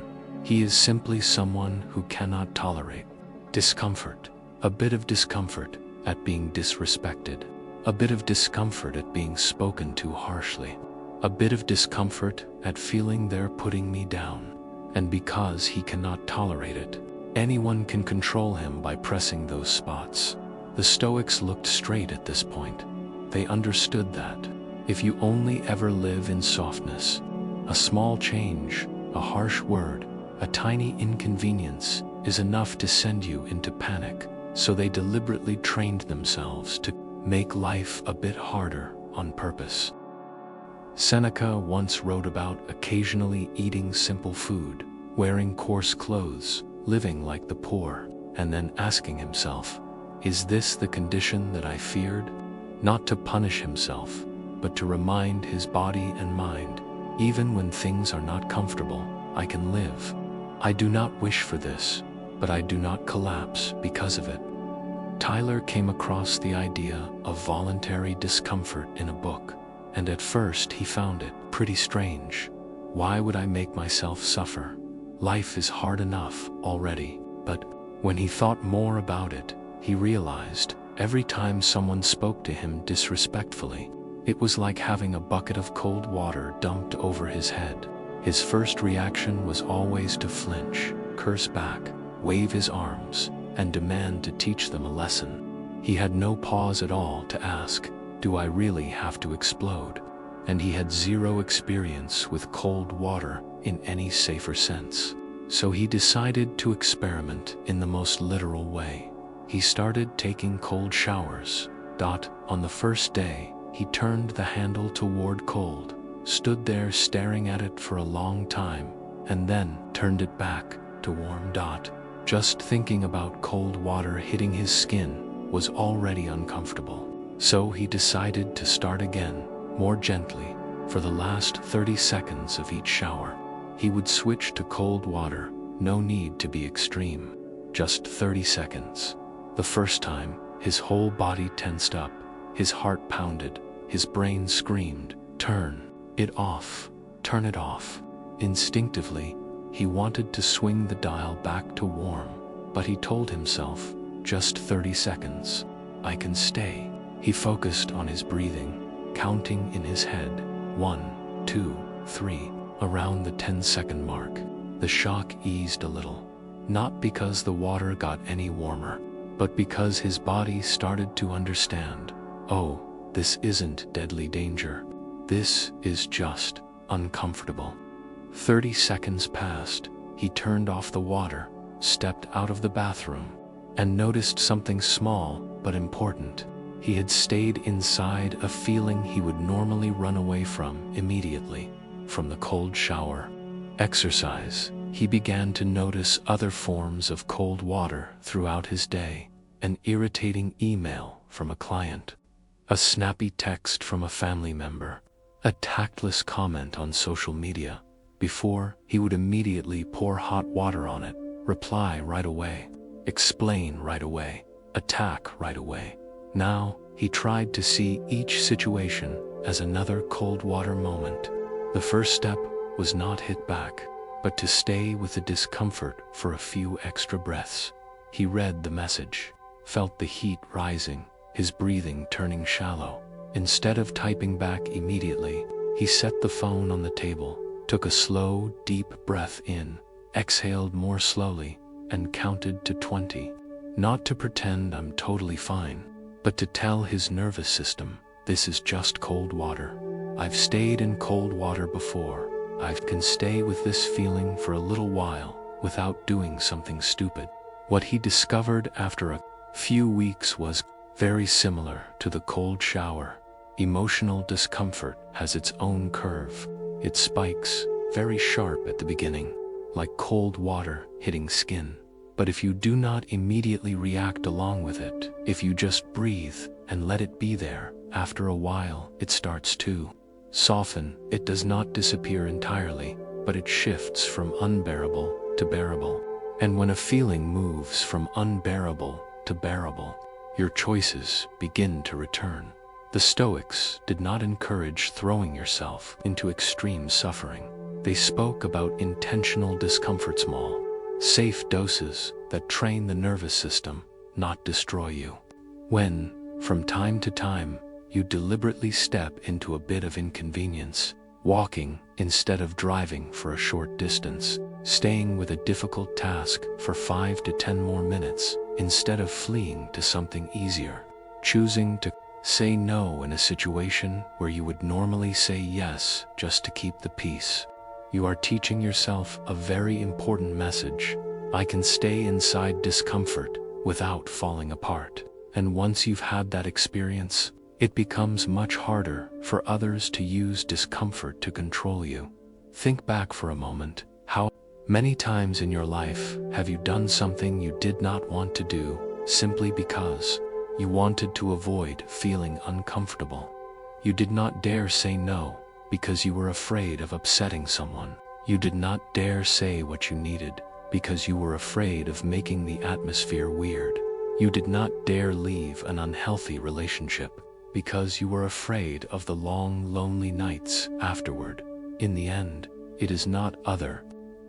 He is simply someone who cannot tolerate discomfort. A bit of discomfort at being disrespected. A bit of discomfort at being spoken to harshly. A bit of discomfort at feeling they're putting me down. And because he cannot tolerate it, anyone can control him by pressing those spots. The Stoics looked straight at this point. They understood that if you only ever live in softness, a small change, a harsh word, a tiny inconvenience is enough to send you into panic. So they deliberately trained themselves to make life a bit harder on purpose. Seneca once wrote about occasionally eating simple food, wearing coarse clothes, living like the poor, and then asking himself, is this the condition that I feared? Not to punish himself, but to remind his body and mind, even when things are not comfortable, I can live. I do not wish for this, but I do not collapse because of it. Tyler came across the idea of voluntary discomfort in a book, and at first he found it pretty strange. Why would I make myself suffer? Life is hard enough already. But when he thought more about it, he realized every time someone spoke to him disrespectfully, it was like having a bucket of cold water dumped over his head. His first reaction was always to flinch, curse back, wave his arms, and demand to teach them a lesson. He had no pause at all to ask, do I really have to explode? And he had zero experience with cold water in any safer sense. So he decided to experiment in the most literal way. He started taking cold showers. On the first day, he turned the handle toward cold, stood there staring at it for a long time, and then turned it back to warm. Just thinking about cold water hitting his skin was already uncomfortable. So he decided to start again, more gently. For the last 30 seconds of each shower, he would switch to cold water. No need to be extreme. Just 30 seconds. The first time, his whole body tensed up, his heart pounded, his brain screamed, turn it off, turn it off. Instinctively, he wanted to swing the dial back to warm, but he told himself, just 30 seconds. I can stay. He focused on his breathing, counting in his head, 1, 2, 3, around the 10-second mark. The shock eased a little, not because the water got any warmer, but because his body started to understand, oh, this isn't deadly danger. This is just uncomfortable. 30 seconds passed. He turned off the water, stepped out of the bathroom, and noticed something small but important. He had stayed inside a feeling he would normally run away from immediately, from the cold shower. Exercise. He began to notice other forms of cold water throughout his day. An irritating email from a client, a snappy text from a family member, a tactless comment on social media. Before, he would immediately pour hot water on it, reply right away, explain right away, attack right away. Now, he tried to see each situation as another cold water moment. The first step was not hit back, but to stay with the discomfort for a few extra breaths. He read the message, felt the heat rising, his breathing turning shallow. Instead of typing back immediately, he set the phone on the table, took a slow, deep breath in, exhaled more slowly, and counted to 20. Not to pretend I'm totally fine, but to tell his nervous system, this is just cold water. I've stayed in cold water before. I can stay with this feeling for a little while without doing something stupid. What he discovered after a few weeks was very similar to the cold shower. Emotional discomfort has its own curve. It spikes, very sharp at the beginning, like cold water hitting skin. But if you do not immediately react along with it, if you just breathe and let it be there, after a while it starts to soften. It does not disappear entirely, but it shifts from unbearable to bearable. And when a feeling moves from unbearable to bearable, your choices begin to return. The Stoics did not encourage throwing yourself into extreme suffering. They spoke about intentional discomfort, small, safe doses that train the nervous system, not destroy you. When, from time to time, you deliberately step into a bit of inconvenience, walking instead of driving for a short distance, staying with a difficult task for 5 to 10 more minutes instead of fleeing to something easier, choosing to say no in a situation where you would normally say yes just to keep the peace. You are teaching yourself a very important message. I can stay inside discomfort without falling apart. And once you've had that experience, it becomes much harder for others to use discomfort to control you. Think back for a moment. How many times in your life have you done something you did not want to do simply because you wanted to avoid feeling uncomfortable? You did not dare say no because you were afraid of upsetting someone. You did not dare say what you needed because you were afraid of making the atmosphere weird. You did not dare leave an unhealthy relationship because you were afraid of the long, lonely nights afterward. In the end, it is not other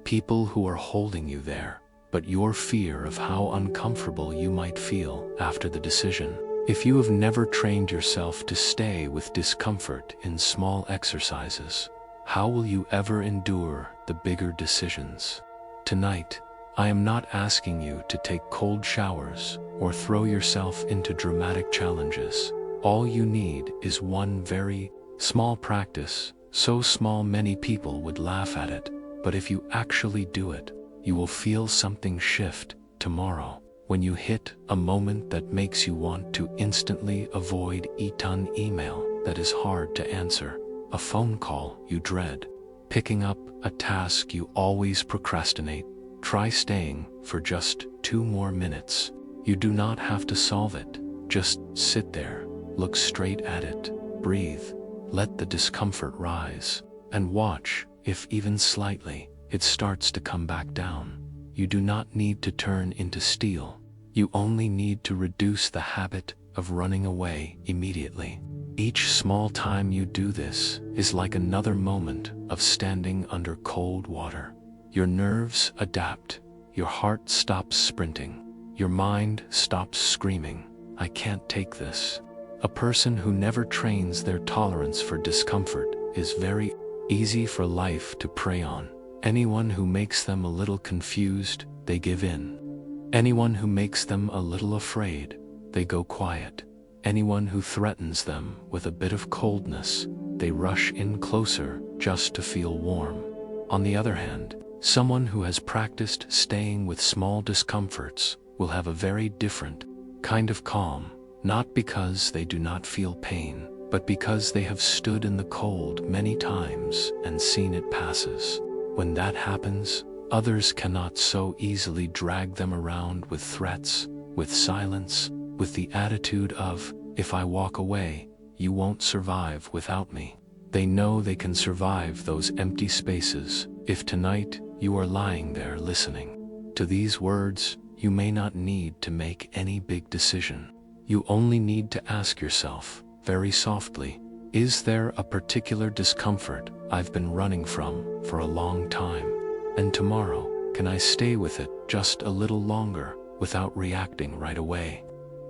people who are holding you there, but your fear of how uncomfortable you might feel after the decision. If you have never trained yourself to stay with discomfort in small exercises, how will you ever endure the bigger decisions? Tonight, I am not asking you to take cold showers or throw yourself into dramatic challenges. All you need is one very small practice, so small many people would laugh at it, but if you actually do it, you will feel something shift tomorrow. When you hit a moment that makes you want to instantly avoid an email that is hard to answer, a phone call you dread, picking up a task you always procrastinate, try staying for just 2 more minutes. You do not have to solve it. Just sit there, look straight at it, breathe, let the discomfort rise, and watch if even slightly it starts to come back down. You do not need to turn into steel. You only need to reduce the habit of running away immediately. Each small time you do this is like another moment of standing under cold water. Your nerves adapt, your heart stops sprinting, your mind stops screaming, "I can't take this." A person who never trains their tolerance for discomfort is very easy for life to prey on. Anyone who makes them a little confused, they give in. Anyone who makes them a little afraid, they go quiet. Anyone who threatens them with a bit of coldness, they rush in closer just to feel warm. On the other hand, someone who has practiced staying with small discomforts will have a very different kind of calm, not because they do not feel pain, but because they have stood in the cold many times and seen it passes. When that happens, others cannot so easily drag them around with threats, with silence, with the attitude of, "If I walk away, you won't survive without me." They know they can survive those empty spaces. If tonight you are lying there listening to these words, you may not need to make any big decision. You only need to ask yourself, very softly, is there a particular discomfort I've been running from for a long time? And tomorrow, can I stay with it just a little longer without reacting right away?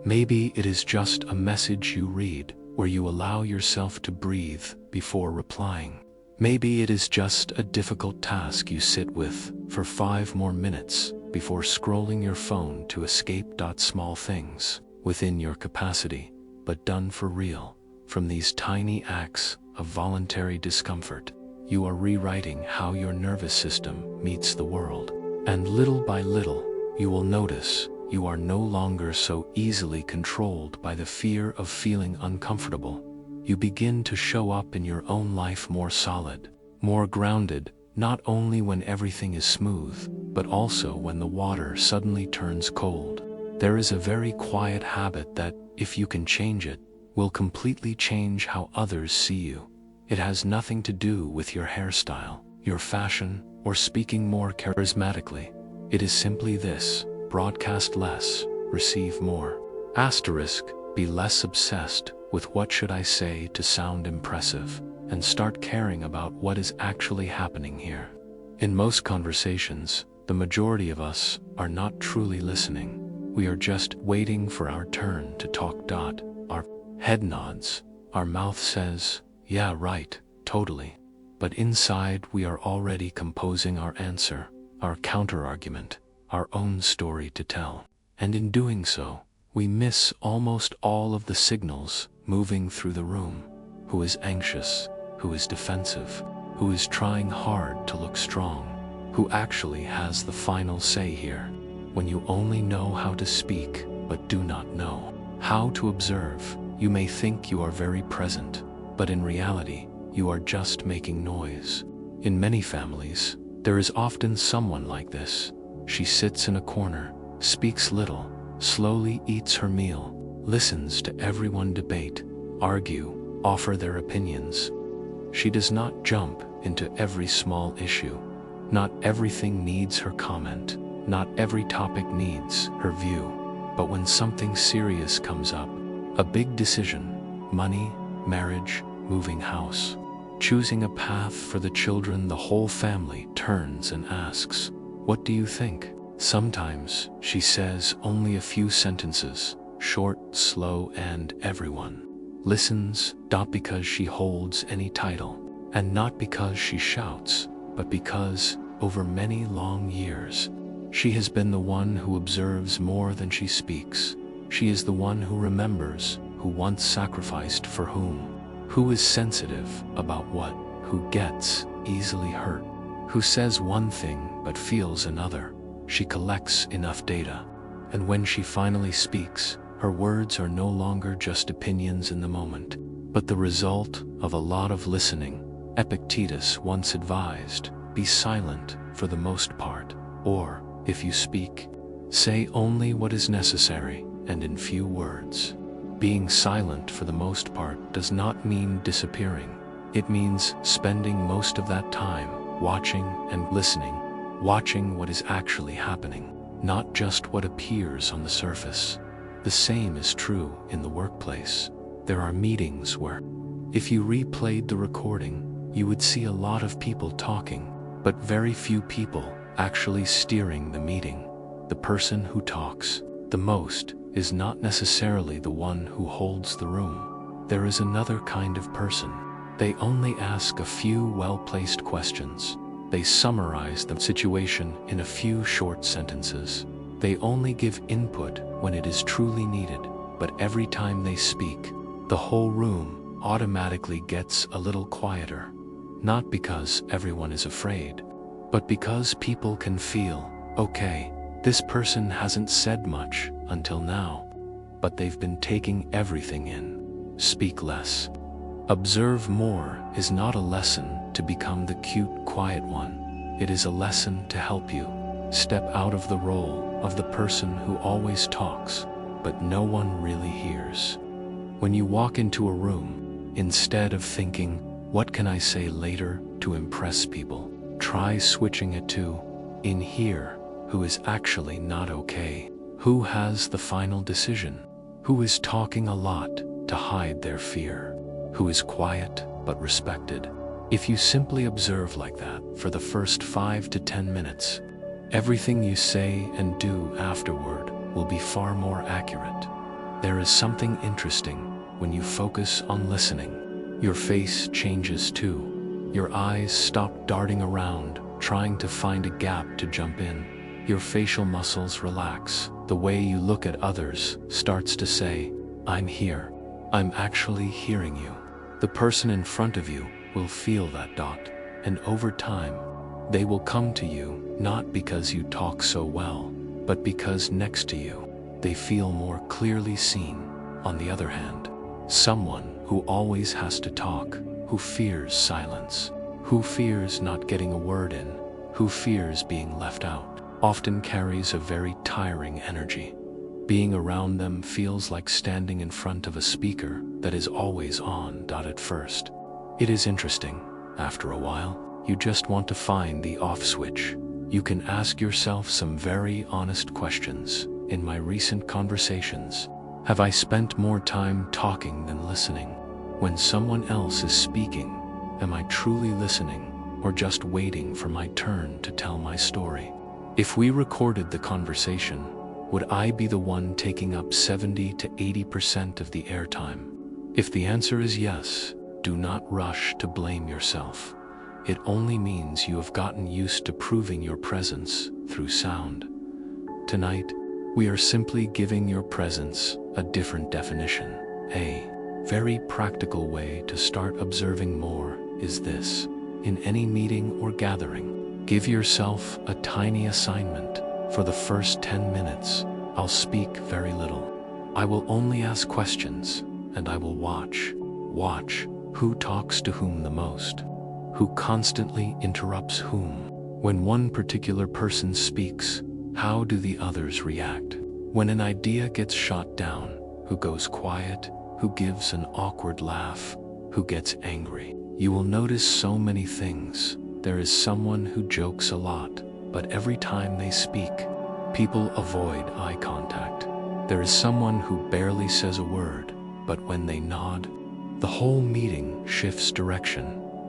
Maybe it is just a message you read where you allow yourself to breathe before replying. Maybe it is just a difficult task you sit with for 5 more minutes before scrolling your phone to escape. Small things within your capacity, but done for real. From these tiny acts of voluntary discomfort, you are rewriting how your nervous system meets the world. And little by little, you will notice you are no longer so easily controlled by the fear of feeling uncomfortable. You begin to show up in your own life more solid, more grounded, not only when everything is smooth, but also when the water suddenly turns cold. There is a very quiet habit that, if you can change it, will completely change how others see you. It has nothing to do with your hairstyle, your fashion, or speaking more charismatically. It is simply this: broadcast less, receive more. Be less obsessed with what should I say to sound impressive, and start caring about what is actually happening here. In most conversations, the majority of us are not truly listening. We are just waiting for our turn to talk. Our head nods, our mouth says, "Yeah, right, totally." But inside we are already composing our answer, our counter-argument, our own story to tell. And in doing so, we miss almost all of the signals moving through the room. Who is anxious? Who is defensive? Who is trying hard to look strong? Who actually has the final say here? When you only know how to speak, but do not know how to observe, you may think you are very present, but in reality, you are just making noise. In many families, there is often someone like this. She sits in a corner, speaks little, slowly eats her meal, listens to everyone debate, argue, offer their opinions. She does not jump into every small issue. Not everything needs her comment. Not every topic needs her view. But when something serious comes up, a big decision, money, marriage, moving house, choosing a path for the children, the whole family turns and asks, "What do you think?" Sometimes she says only a few sentences, short, slow, and everyone listens, not because she holds any title, and not because she shouts, but because, over many long years, she has been the one who observes more than she speaks. She is the one who remembers who once sacrificed for whom, who is sensitive about what, who gets easily hurt, who says one thing but feels another. She collects enough data, and when she finally speaks, her words are no longer just opinions in the moment, but the result of a lot of listening. Epictetus once advised, "Be silent for the most part, or, if you speak, say only what is necessary and in few words." Being silent for the most part does not mean disappearing. It means spending most of that time watching and listening, watching what is actually happening, not just what appears on the surface. The same is true in the workplace. There are meetings where, if you replayed the recording, you would see a lot of people talking, but very few people actually steering the meeting. The person who talks the most is not necessarily the one who holds the room. There is another kind of person. They only ask a few well-placed questions. They summarize the situation in a few short sentences. They only give input when it is truly needed, but every time they speak, the whole room automatically gets a little quieter. Not because everyone is afraid, but because people can feel, okay, this person hasn't said much until now, but they've been taking everything in. Speak less. Observe more is not a lesson to become the cute, quiet one. It is a lesson to help you step out of the role of the person who always talks, but no one really hears. When you walk into a room, instead of thinking, "What can I say later to impress people?" try switching it to, "In here, who is actually not okay? Who has the final decision? Who is talking a lot to hide their fear? Who is quiet but respected?" If you simply observe like that for the first 5 to 10 minutes, everything you say and do afterward will be far more accurate. There is something interesting when you focus on listening. Your face changes too. Your eyes stop darting around, trying to find a gap to jump in. Your facial muscles relax. The way you look at others starts to say, "I'm here. I'm actually hearing you." The person in front of you will feel that dot, and over time, they will come to you not because you talk so well, but because next to you, they feel more clearly seen. On the other hand, someone who always has to talk, who fears silence, who fears not getting a word in, who fears being left out, often carries a very tiring energy. Being around them feels like standing in front of a speaker that is always on. At first, it is interesting. After a while, you just want to find the off switch. You can ask yourself some very honest questions. In my recent conversations, have I spent more time talking than listening? When someone else is speaking, am I truly listening or just waiting for my turn to tell my story? If we recorded the conversation, would I be the one taking up 70 to 80% of the airtime? If the answer is yes, do not rush to blame yourself. It only means you have gotten used to proving your presence through sound. Tonight, we are simply giving your presence a different definition. A very practical way to start observing more is this. In any meeting or gathering, give yourself a tiny assignment. For the first 10 minutes, I'll speak very little. I will only ask questions, and I will watch who talks to whom the most, who constantly interrupts whom. When one particular person speaks, how do the others react? When an idea gets shot down, who goes quiet, who gives an awkward laugh, who gets angry? You will notice so many things. There is someone who jokes a lot, but every time they speak, people avoid eye contact. There is someone who barely says a word, but when they nod, the whole meeting shifts direction.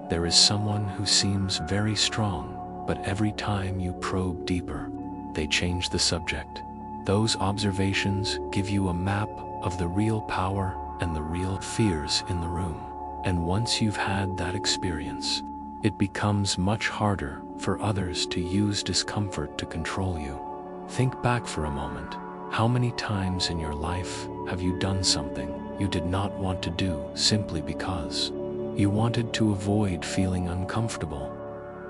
There is someone who seems very strong, but every time you probe deeper, they change the subject. Those observations give you a map of the real power and the real fears in the room. And once you've had that experience, it becomes much harder for others to use discomfort to control you. Think back for a moment. How many times in your life have you done something you did not want to do simply because you wanted to avoid feeling uncomfortable?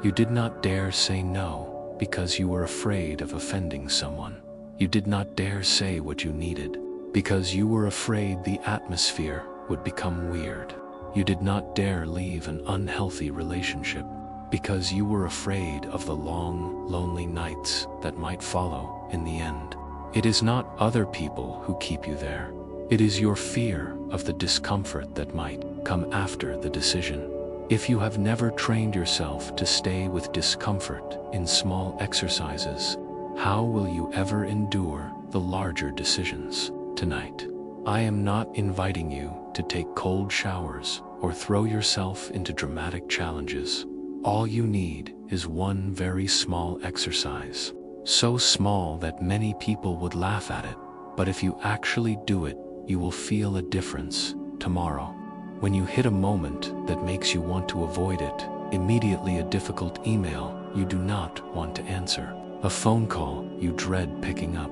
You did not dare say no because you were afraid of offending someone. You did not dare say what you needed because you were afraid the atmosphere would become weird. You did not dare leave an unhealthy relationship because you were afraid of the long, lonely nights that might follow in the end. It is not other people who keep you there. It is your fear of the discomfort that might come after the decision. If you have never trained yourself to stay with discomfort in small exercises, how will you ever endure the larger decisions? Tonight, I am not inviting you to take cold showers or throw yourself into dramatic challenges. All you need is one very small exercise. So small that many people would laugh at it, but if you actually do it, you will feel a difference tomorrow. When you hit a moment that makes you want to avoid it, immediately a difficult email you do not want to answer, a phone call you dread picking up,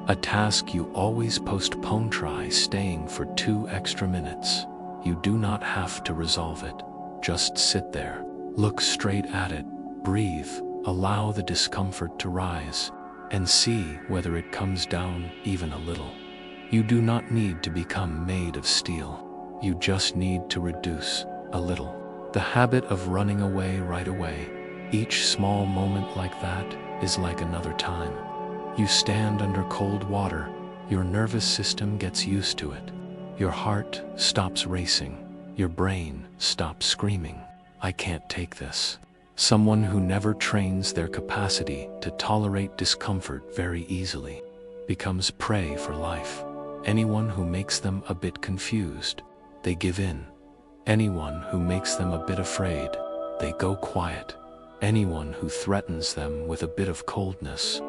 a task you always postpone, try staying for 2 extra minutes. You do not have to resolve it. Just sit there, look straight at it, breathe, allow the discomfort to rise, and see whether it comes down even a little. You do not need to become made of steel. You just need to reduce a little. The habit of running away right away. Each small moment like that is like another time. You stand under cold water, your nervous system gets used to it. Your heart stops racing. Your brain stops screaming, "I can't take this." Someone who never trains their capacity to tolerate discomfort very easily becomes prey for life. Anyone who makes them a bit confused, they give in. Anyone who makes them a bit afraid, they go quiet. Anyone who threatens them with a bit of coldness,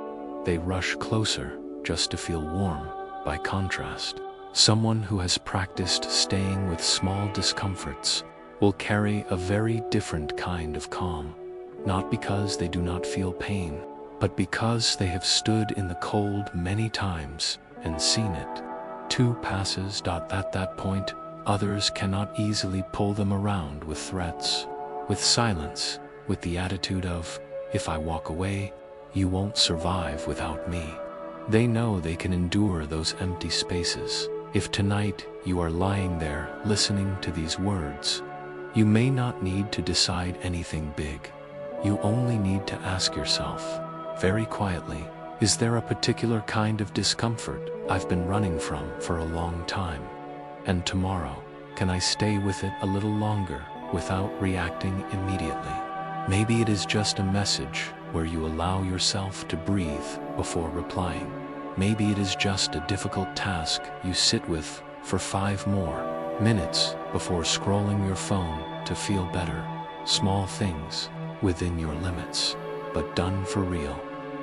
they rush closer just to feel warm. By contrast, someone who has practiced staying with small discomforts will carry a very different kind of calm, not because they do not feel pain, but because they have stood in the cold many times and seen it. 2 passes. At that point, others cannot easily pull them around with threats, with silence, with the attitude of, "If I walk away, you won't survive without me." They know they can endure those empty spaces. If tonight you are lying there listening to these words, you may not need to decide anything big. You only need to ask yourself, very quietly, is there a particular kind of discomfort I've been running from for a long time? And tomorrow, can I stay with it a little longer without reacting immediately? Maybe it is just a message where you allow yourself to breathe before replying. Maybe it is just a difficult task you sit with for 5 more minutes before scrolling your phone to feel better. Small things within your limits, but done for real.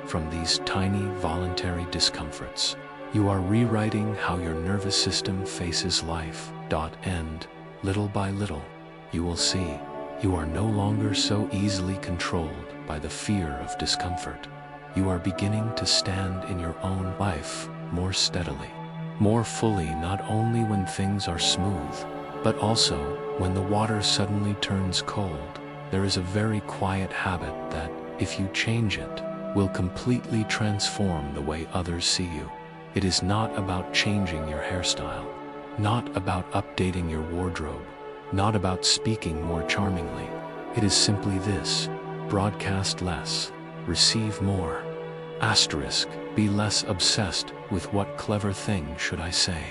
From these tiny voluntary discomforts, you are rewriting how your nervous system faces life. And little by little, you will see you are no longer so easily controlled by the fear of discomfort. You are beginning to stand in your own life more steadily, more fully, not only when things are smooth, but also when the water suddenly turns cold. There is a very quiet habit that, if you change it, will completely transform the way others see you. It is not about changing your hairstyle, not about updating your wardrobe, not about speaking more charmingly. It is simply this: broadcast less, receive more. Asterisk, be less obsessed with what clever thing should I say,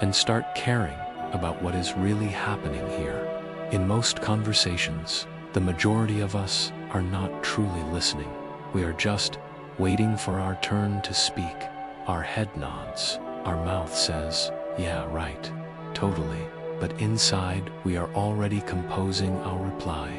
and start caring about what is really happening here. In most conversations, the majority of us are not truly listening. We are just waiting for our turn to speak. Our head nods, our mouth says, "Yeah, right, totally," but inside we are already composing our reply.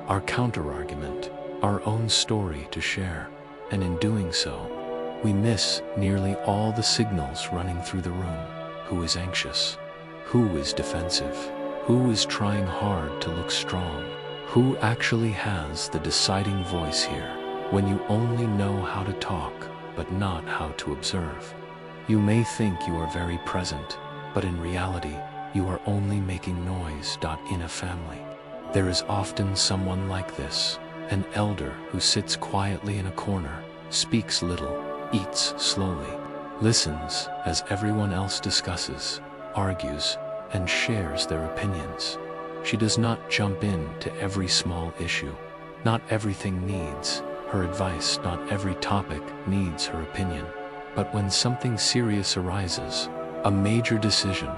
our counterargument, our own story to share, and in doing so, we miss nearly all the signals running through the room. Who is anxious? Who is defensive? Who is trying hard to look strong? Who actually has the deciding voice here? When you only know how to talk, but not how to observe. You may think you are very present, but in reality, you are only making noise. In a family, there is often someone like this, an elder who sits quietly in a corner, speaks little, eats slowly, listens as everyone else discusses, argues, and shares their opinions. She does not jump in to every small issue. Not everything needs her advice, not every topic needs her opinion. But when something serious arises, a major decision,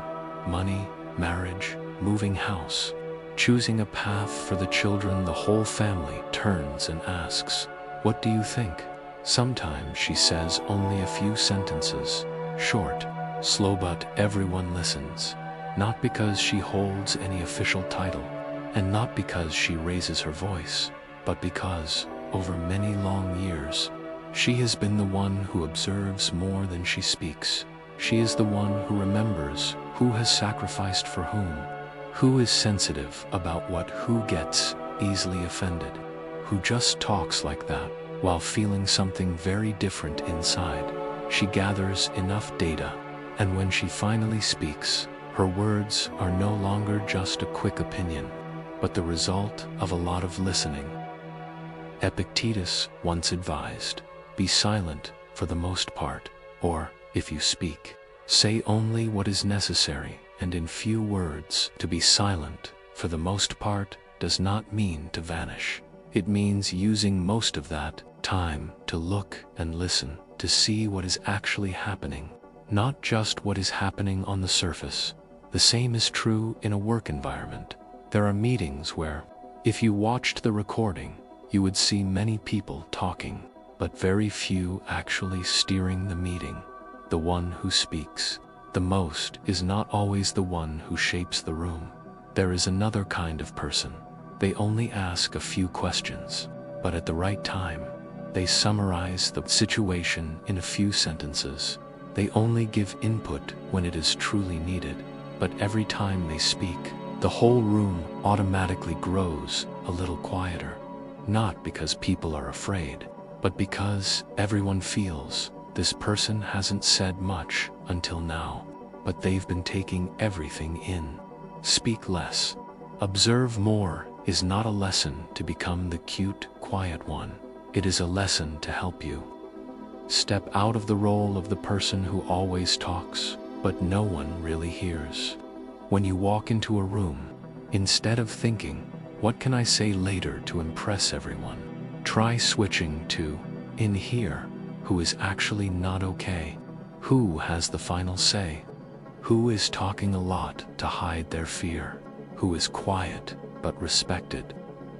money, marriage, moving house, choosing a path for the children, the whole family turns and asks, "What do you think?" Sometimes she says only a few sentences, short, slow, but everyone listens. Not because she holds any official title, and not because she raises her voice, but because, over many long years, she has been the one who observes more than she speaks. She is the one who remembers who has sacrificed for who is sensitive about what, who gets easily offended, who just talks like that while feeling something very different inside. She gathers enough data, and when she finally speaks, her words are no longer just a quick opinion, but the result of a lot of listening. Epictetus once advised, "Be silent for the most part, or, if you speak, say only what is necessary and in few words." To be silent, for the most part, does not mean to vanish. It means using most of that time to look and listen, to see what is actually happening, not just what is happening on the surface. The same is true in a work environment. There are meetings where, if you watched the recording, you would see many people talking, but very few actually steering the meeting. The one who speaks the most is not always the one who shapes the room. There is another kind of person. They only ask a few questions, but at the right time, they summarize the situation in a few sentences. They only give input when it is truly needed, but every time they speak, the whole room automatically grows a little quieter. Not because people are afraid, but because everyone feels this person hasn't said much until now, but they've been taking everything in. Speak less, observe more is not a lesson to become the cute, quiet one. It is a lesson to help you step out of the role of the person who always talks, but no one really hears. When you walk into a room, instead of thinking, "What can I say later to impress everyone?" try switching to, "In here, who is actually not okay? Who has the final say? Who is talking a lot to hide their fear? Who is quiet but respected?"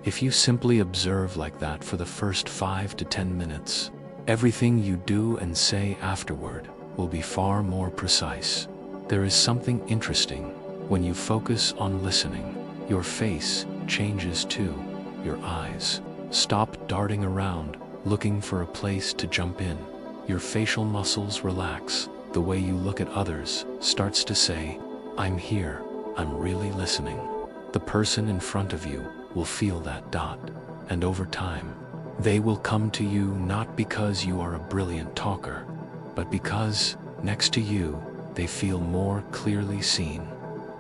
If you simply observe like that for the first 5 to 10 minutes, everything you do and say afterward will be far more precise. There is something interesting when you focus on listening. Your face changes too. Your eyes stop darting around, looking for a place to jump in. Your facial muscles relax. The way you look at others starts to say, "I'm here, I'm really listening." The person in front of you will feel that. And over time, they will come to you not because you are a brilliant talker, but because, next to you, they feel more clearly seen.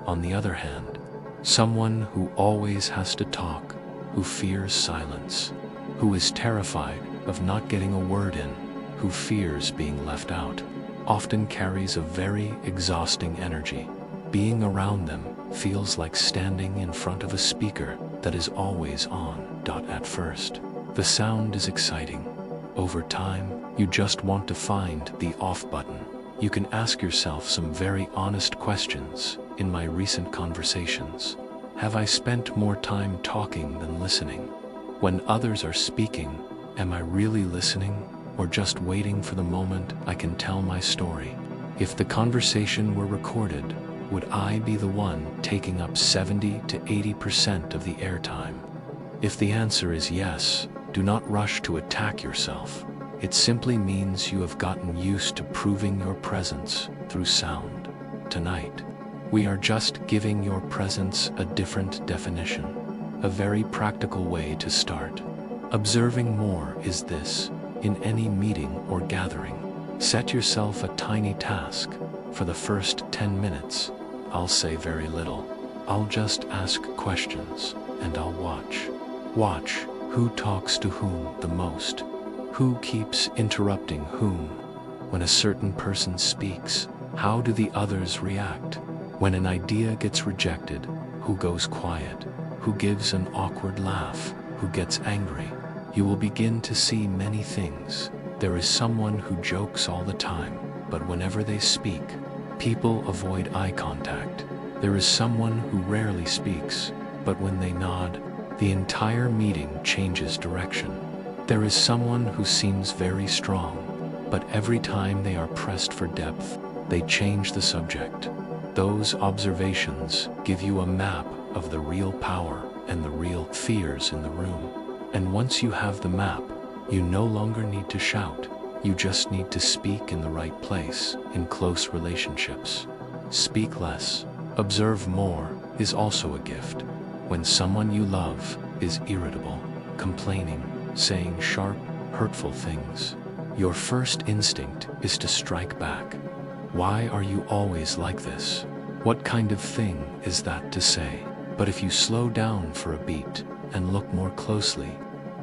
On the other hand, someone who always has to talk, who fears silence, who is terrified of not getting a word in, who fears being left out, often carries a very exhausting energy. Being around them feels like standing in front of a speaker that is always on. At first, the sound is exciting. Over time, you just want to find the off button. You can ask yourself some very honest questions. In my recent conversations, have I spent more time talking than listening? When others are speaking, am I really listening, or just waiting for the moment I can tell my story? If the conversation were recorded, would I be the one taking up 70 to 80% of the airtime? If the answer is yes, do not rush to attack yourself. It simply means you have gotten used to proving your presence through sound. Tonight, we are just giving your presence a different definition, a very practical way to start. Observing more is this: in any meeting or gathering, set yourself a tiny task. For the first 10 minutes, I'll say very little. I'll just ask questions, and I'll watch. Watch who talks to whom the most, who keeps interrupting whom. When a certain person speaks, how do the others react? When an idea gets rejected, who goes quiet? Who gives an awkward laugh? Who gets angry? You will begin to see many things. There is someone who jokes all the time, but whenever they speak, people avoid eye contact. There is someone who rarely speaks, but when they nod, the entire meeting changes direction. There is someone who seems very strong, but every time they are pressed for depth, they change the subject. Those observations give you a map of the real power and the real fears in the room. And once you have the map, you no longer need to shout. You just need to speak in the right place, in close relationships. Speak less, observe more is also a gift. When someone you love is irritable, complaining, saying sharp, hurtful things, your first instinct is to strike back. Why are you always like this? What kind of thing is that to say? But if you slow down for a beat and look more closely,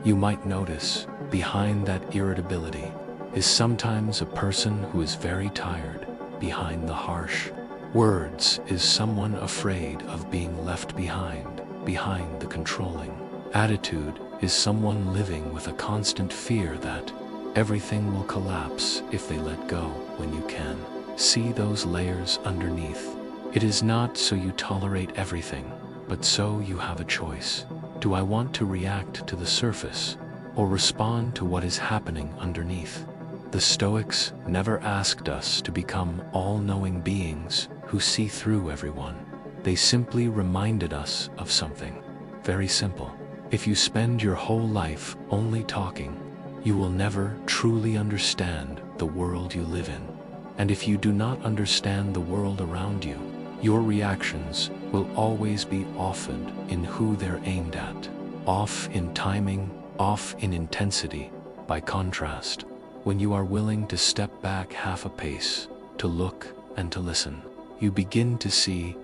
you might notice behind that irritability is sometimes a person who is very tired. Behind the harsh words is someone afraid of being left behind. Behind the controlling attitude is someone living with a constant fear that everything will collapse if they let go. When you can see those layers underneath, it is not so you tolerate everything, but so you have a choice. Do I want to react to the surface or respond to what is happening underneath? The Stoics never asked us to become all-knowing beings who see through everyone. They simply reminded us of something very simple. If you spend your whole life only talking, you will never truly understand the world you live in. And if you do not understand the world around you, your reactions will always be off in who they're aimed at, off in timing, off in intensity. By contrast, when you are willing to step back half a pace, to look and to listen, you begin to see,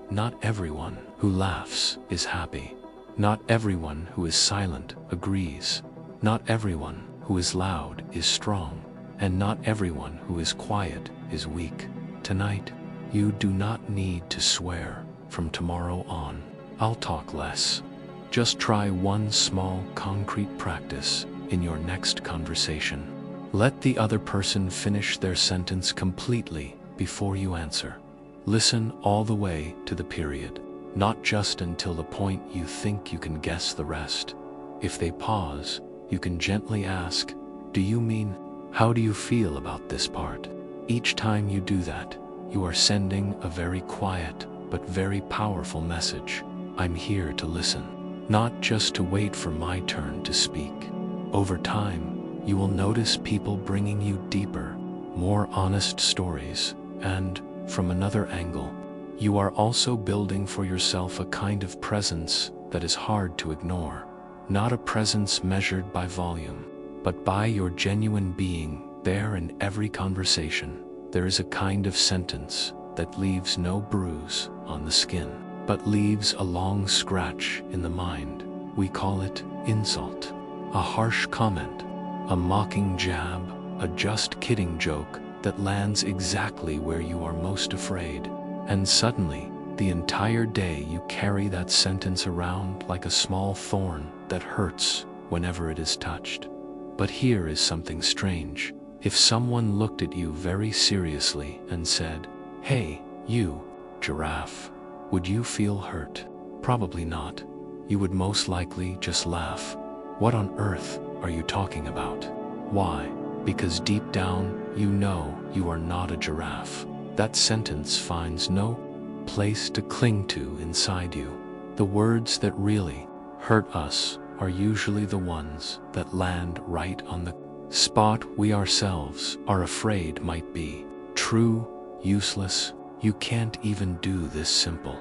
not everyone who laughs is happy. Not everyone who is silent agrees. Not everyone who is loud is strong. And not everyone who is quiet is weak. Tonight, you do not need to swear. From tomorrow on, I'll talk less. Just try one small concrete practice in your next conversation. Let the other person finish their sentence completely before you answer. Listen all the way to the period, not just until the point you think you can guess the rest. If they pause, you can gently ask, "Do you mean, how do you feel about this part?" Each time you do that, you are sending a very quiet but very powerful message. I'm here to listen, not just to wait for my turn to speak. Over time, you will notice people bringing you deeper, more honest stories, and, from another angle, you are also building for yourself a kind of presence that is hard to ignore. Not a presence measured by volume, but by your genuine being. There in every conversation, there is a kind of sentence that leaves no bruise on the skin, but leaves a long scratch in the mind. We call it insult. A harsh comment, a mocking jab, a just kidding joke that lands exactly where you are most afraid. And suddenly, the entire day you carry that sentence around like a small thorn that hurts whenever it is touched. But here is something strange. If someone looked at you very seriously and said, "Hey, you, giraffe," would you feel hurt? Probably not. You would most likely just laugh. What on earth are you talking about? Why? Because deep down, you know you are not a giraffe. That sentence finds no place to cling to inside you. The words that really hurt us are usually the ones that land right on the spot we ourselves are afraid might be true, useless. You can't even do this simple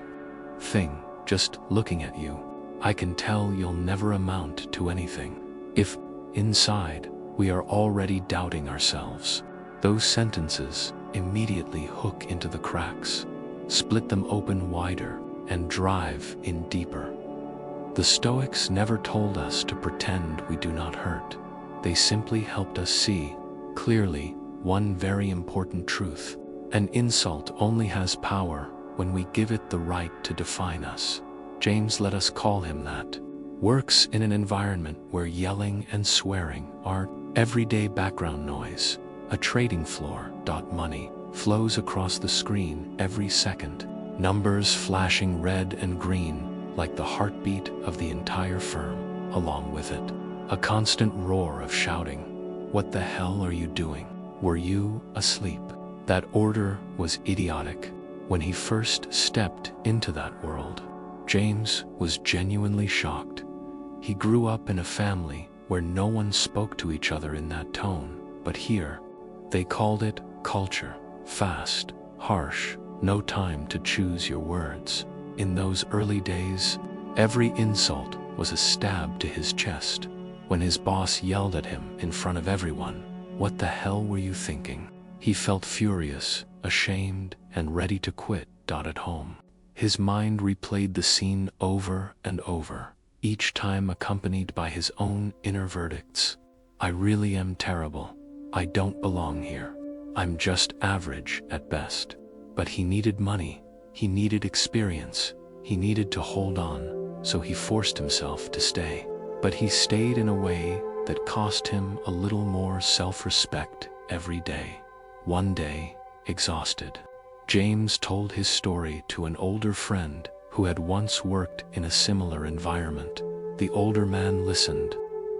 thing. Just looking at you, I can tell you'll never amount to anything. If inside we are already doubting ourselves, those sentences immediately hook into the cracks, split them open wider, and drive in deeper. The Stoics never told us to pretend we do not hurt. They simply helped us see clearly one very important truth. An insult only has power when we give it the right to define us. James, let us call him that, works in an environment where yelling and swearing are everyday background noise. A trading floor. Money flows across the screen every second, numbers flashing red and green like the heartbeat of the entire firm. Along with it, a constant roar of shouting. What the hell are you doing? Were you asleep? That order was idiotic. When he first stepped into that world, James was genuinely shocked. He grew up in a family where no one spoke to each other in that tone, but here, they called it culture. Fast, harsh, no time to choose your words. In those early days, every insult was a stab to his chest. When his boss yelled at him in front of everyone, "What the hell were you thinking?" he felt furious, ashamed, and ready to quit. At home, his mind replayed the scene over and over, each time accompanied by his own inner verdicts. I really am terrible. I don't belong here. I'm just average at best. But he needed money. He needed experience. He needed to hold on, so he forced himself to stay. But he stayed in a way that cost him a little more self-respect every day. One day, exhausted, James told his story to an older friend who had once worked in a similar environment. The older man listened,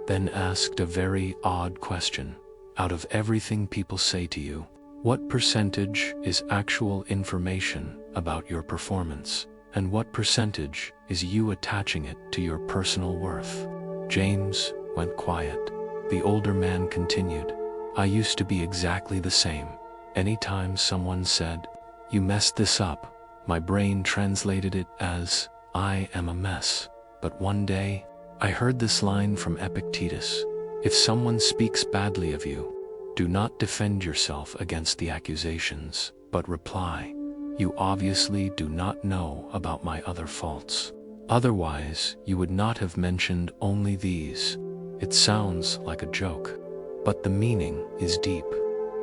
then asked a very odd question. Out of everything people say to you, what percentage is actual information about your performance, and what percentage is you attaching it to your personal worth? James went quiet. The older man continued, I used to be exactly the same. Anytime someone said, "You messed this up," my brain translated it as, "I am a mess." But one day, I heard this line from Epictetus: if someone speaks badly of you, do not defend yourself against the accusations, but reply, "You obviously do not know about my other faults. Otherwise, you would not have mentioned only these." It sounds like a joke, but the meaning is deep.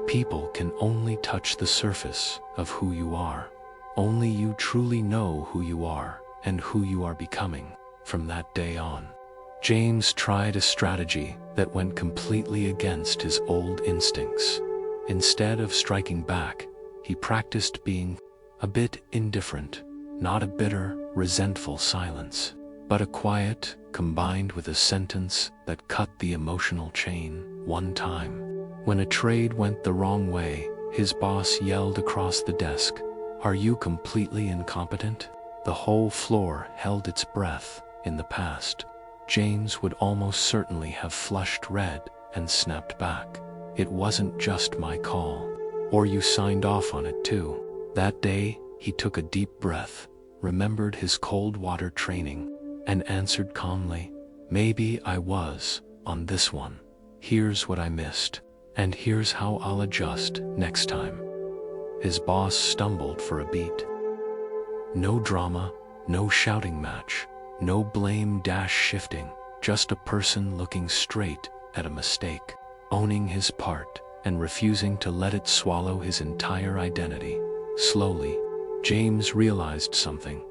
People can only touch the surface of who you are. Only you truly know who you are and who you are becoming. From that day on, James tried a strategy that went completely against his old instincts. Instead of striking back, he practiced being a bit indifferent, not a bitter, resentful silence, but a quiet, combined with a sentence that cut the emotional chain. One time, when a trade went the wrong way, his boss yelled across the desk, "Are you completely incompetent?" The whole floor held its breath. In the past, James would almost certainly have flushed red and snapped back. "It wasn't just my call. Or you signed off on it too." That day, he took a deep breath, remembered his cold water training, and answered calmly, "Maybe I was, on this one. Here's what I missed, and here's how I'll adjust next time." His boss stumbled for a beat. No drama, no shouting match, no blame-shifting, just a person looking straight at a mistake, owning his part, and refusing to let it swallow his entire identity. Slowly, James realized something.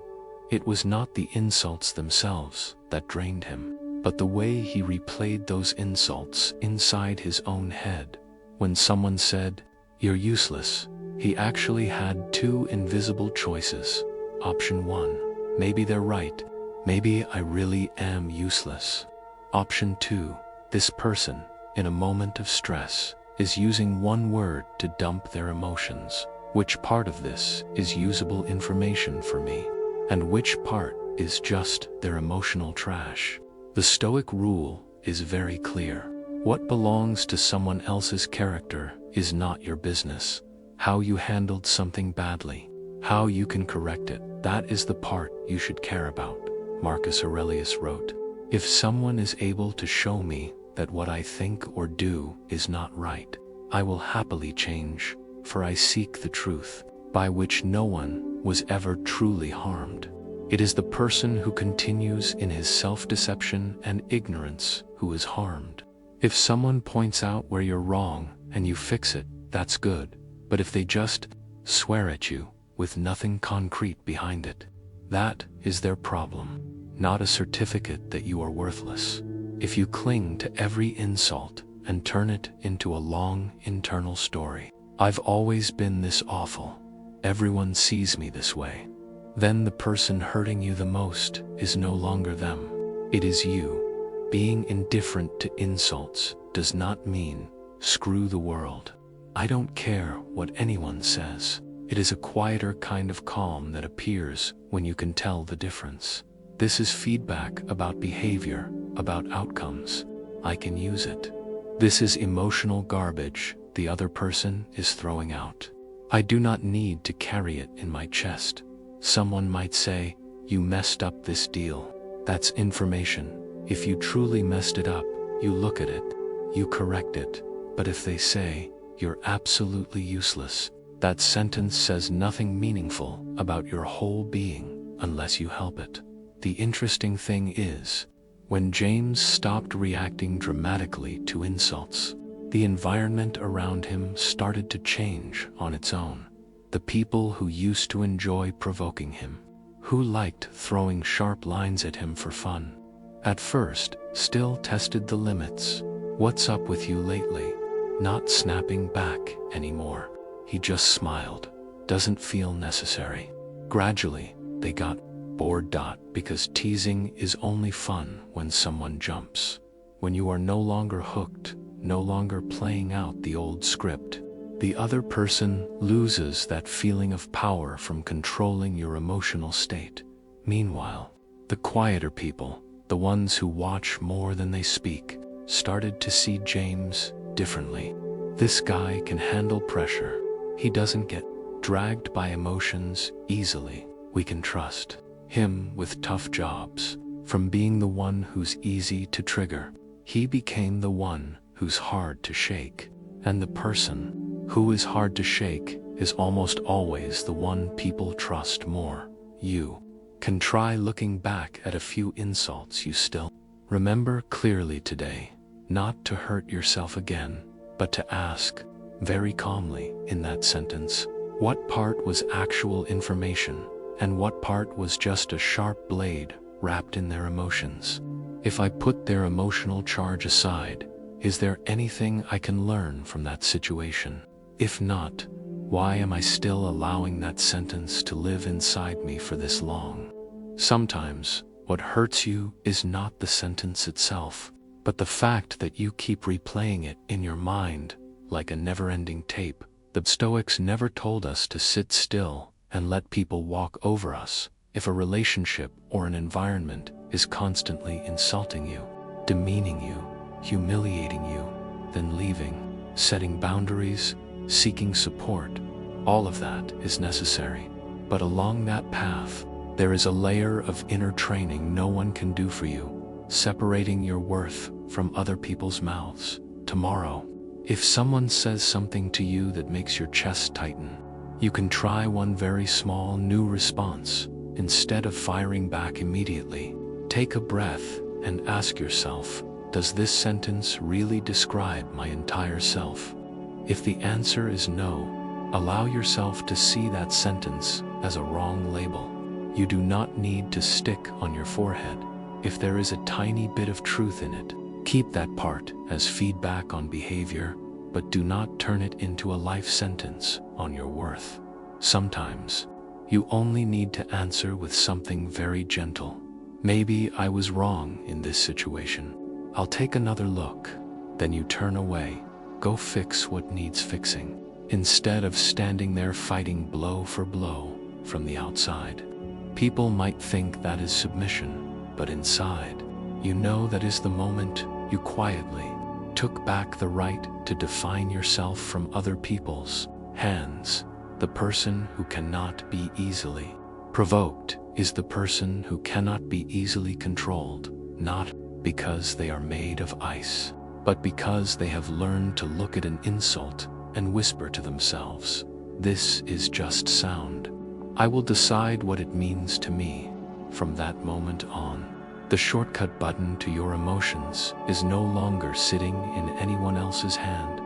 It was not the insults themselves that drained him, but the way he replayed those insults inside his own head. When someone said, "You're useless," he actually had two invisible choices. Option 1, maybe they're right. Maybe I really am useless. Option 2, this person, in a moment of stress, is using one word to dump their emotions. Which part of this is usable information for me? And which part is just their emotional trash. The Stoic rule is very clear. What belongs to someone else's character is not your business. How you handled something badly, how you can correct it, that is the part you should care about. Marcus Aurelius wrote, "If someone is able to show me that what I think or do is not right, I will happily change, for I seek the truth, by which no one was ever truly harmed." It is the person who continues in his self-deception and ignorance who is harmed. If someone points out where you're wrong and you fix it, that's good. But if they just swear at you with nothing concrete behind it, that is their problem, not a certificate that you are worthless. If you cling to every insult and turn it into a long internal story, "I've always been this awful. Everyone sees me this way," then the person hurting you the most is no longer them. It is you. Being indifferent to insults does not mean screw the world. I don't care what anyone says. It is a quieter kind of calm that appears when you can tell the difference. This is feedback about behavior, about outcomes. I can use it. This is emotional garbage the other person is throwing out. I do not need to carry it in my chest. Someone might say, "You messed up this deal." That's information. If you truly messed it up, you look at it, you correct it. But if they say, "You're absolutely useless," that sentence says nothing meaningful about your whole being unless you help it. The interesting thing is, when James stopped reacting dramatically to insults, the environment around him started to change on its own. The people who used to enjoy provoking him, who liked throwing sharp lines at him for fun, at first still tested the limits. "What's up with you lately?" Not snapping back anymore. He just smiled. Doesn't feel necessary. Gradually, they got bored. Because teasing is only fun when someone jumps. When you are no longer hooked, no longer playing out the old script, the other person loses that feeling of power from controlling your emotional state. Meanwhile, the quieter people, the ones who watch more than they speak, started to see James differently. This guy can handle pressure. He doesn't get dragged by emotions easily. We can trust him with tough jobs. From being the one who's easy to trigger, he became the one who's hard to shake. And the person who is hard to shake is almost always the one people trust more. You can try looking back at a few insults you still remember clearly today, not to hurt yourself again, but to ask, very calmly in that sentence, what part was actual information, and what part was just a sharp blade wrapped in their emotions? If I put their emotional charge aside, is there anything I can learn from that situation? If not, why am I still allowing that sentence to live inside me for this long? Sometimes, what hurts you is not the sentence itself, but the fact that you keep replaying it in your mind like a never-ending tape. The Stoics never told us to sit still and let people walk over us. If a relationship or an environment is constantly insulting you, demeaning you, humiliating you, then leaving, setting boundaries, seeking support, all of that is necessary. But along that path, there is a layer of inner training no one can do for you, separating your worth from other people's mouths. Tomorrow, if someone says something to you that makes your chest tighten, you can try one very small new response. Instead of firing back immediately, take a breath and ask yourself, does this sentence really describe my entire self? If the answer is no, allow yourself to see that sentence as a wrong label. You do not need to stick on your forehead. If there is a tiny bit of truth in it, keep that part as feedback on behavior, but do not turn it into a life sentence on your worth. Sometimes, you only need to answer with something very gentle. Maybe I was wrong in this situation. I'll take another look. Then you turn away. Go fix what needs fixing, instead of standing there fighting blow for blow from the outside. People might think that is submission, but inside, you know that is the moment you quietly took back the right to define yourself from other people's hands. The person who cannot be easily provoked is the person who cannot be easily controlled, not because they are made of ice, but because they have learned to look at an insult and whisper to themselves, "This is just sound. I will decide what it means to me." From that moment on, the shortcut button to your emotions is no longer sitting in anyone else's hand.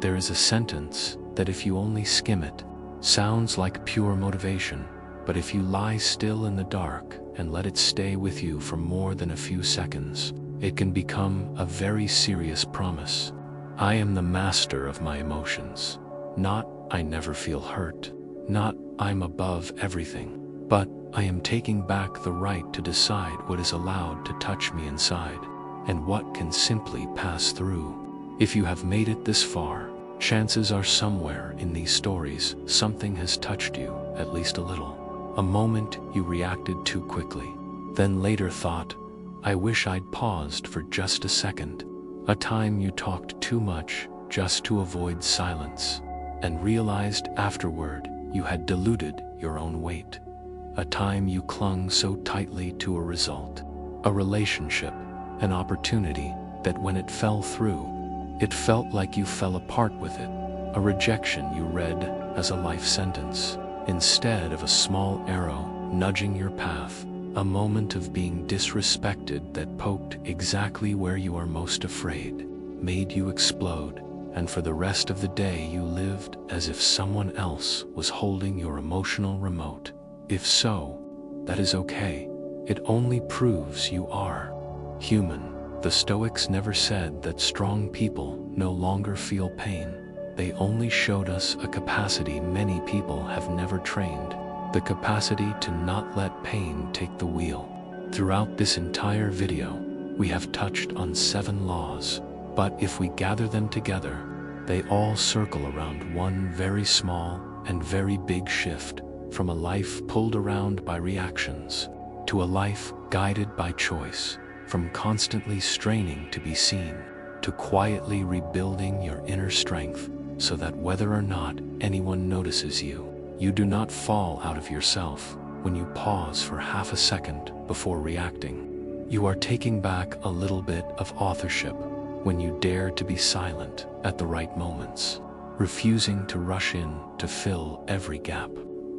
There is a sentence that, if you only skim it, sounds like pure motivation, but if you lie still in the dark and let it stay with you for more than a few seconds, it can become a very serious promise. I am the master of my emotions. Not, I never feel hurt. Not, I'm above everything. But, I am taking back the right to decide what is allowed to touch me inside, and what can simply pass through. If you have made it this far, chances are somewhere in these stories something has touched you, at least a little. A moment you reacted too quickly, then later thought, "I wish I'd paused for just a second." A time you talked too much just to avoid silence, and realized afterward you had diluted your own weight. A time you clung so tightly to a result, a relationship, an opportunity, that when it fell through, it felt like you fell apart with it. A rejection you read as a life sentence, instead of a small arrow nudging your path. A moment of being disrespected that poked exactly where you are most afraid, made you explode, and for the rest of the day you lived as if someone else was holding your emotional remote. If so, that is okay. It only proves you are human. The Stoics never said that strong people no longer feel pain. They only showed us a capacity many people have never trained. The capacity to not let pain take the wheel. Throughout this entire video, we have touched on 7 laws, but if we gather them together, they all circle around one very small and very big shift, from a life pulled around by reactions, to a life guided by choice, from constantly straining to be seen, to quietly rebuilding your inner strength, so that whether or not anyone notices you, you do not fall out of yourself when you pause for half a second before reacting. You are taking back a little bit of authorship when you dare to be silent at the right moments, refusing to rush in to fill every gap.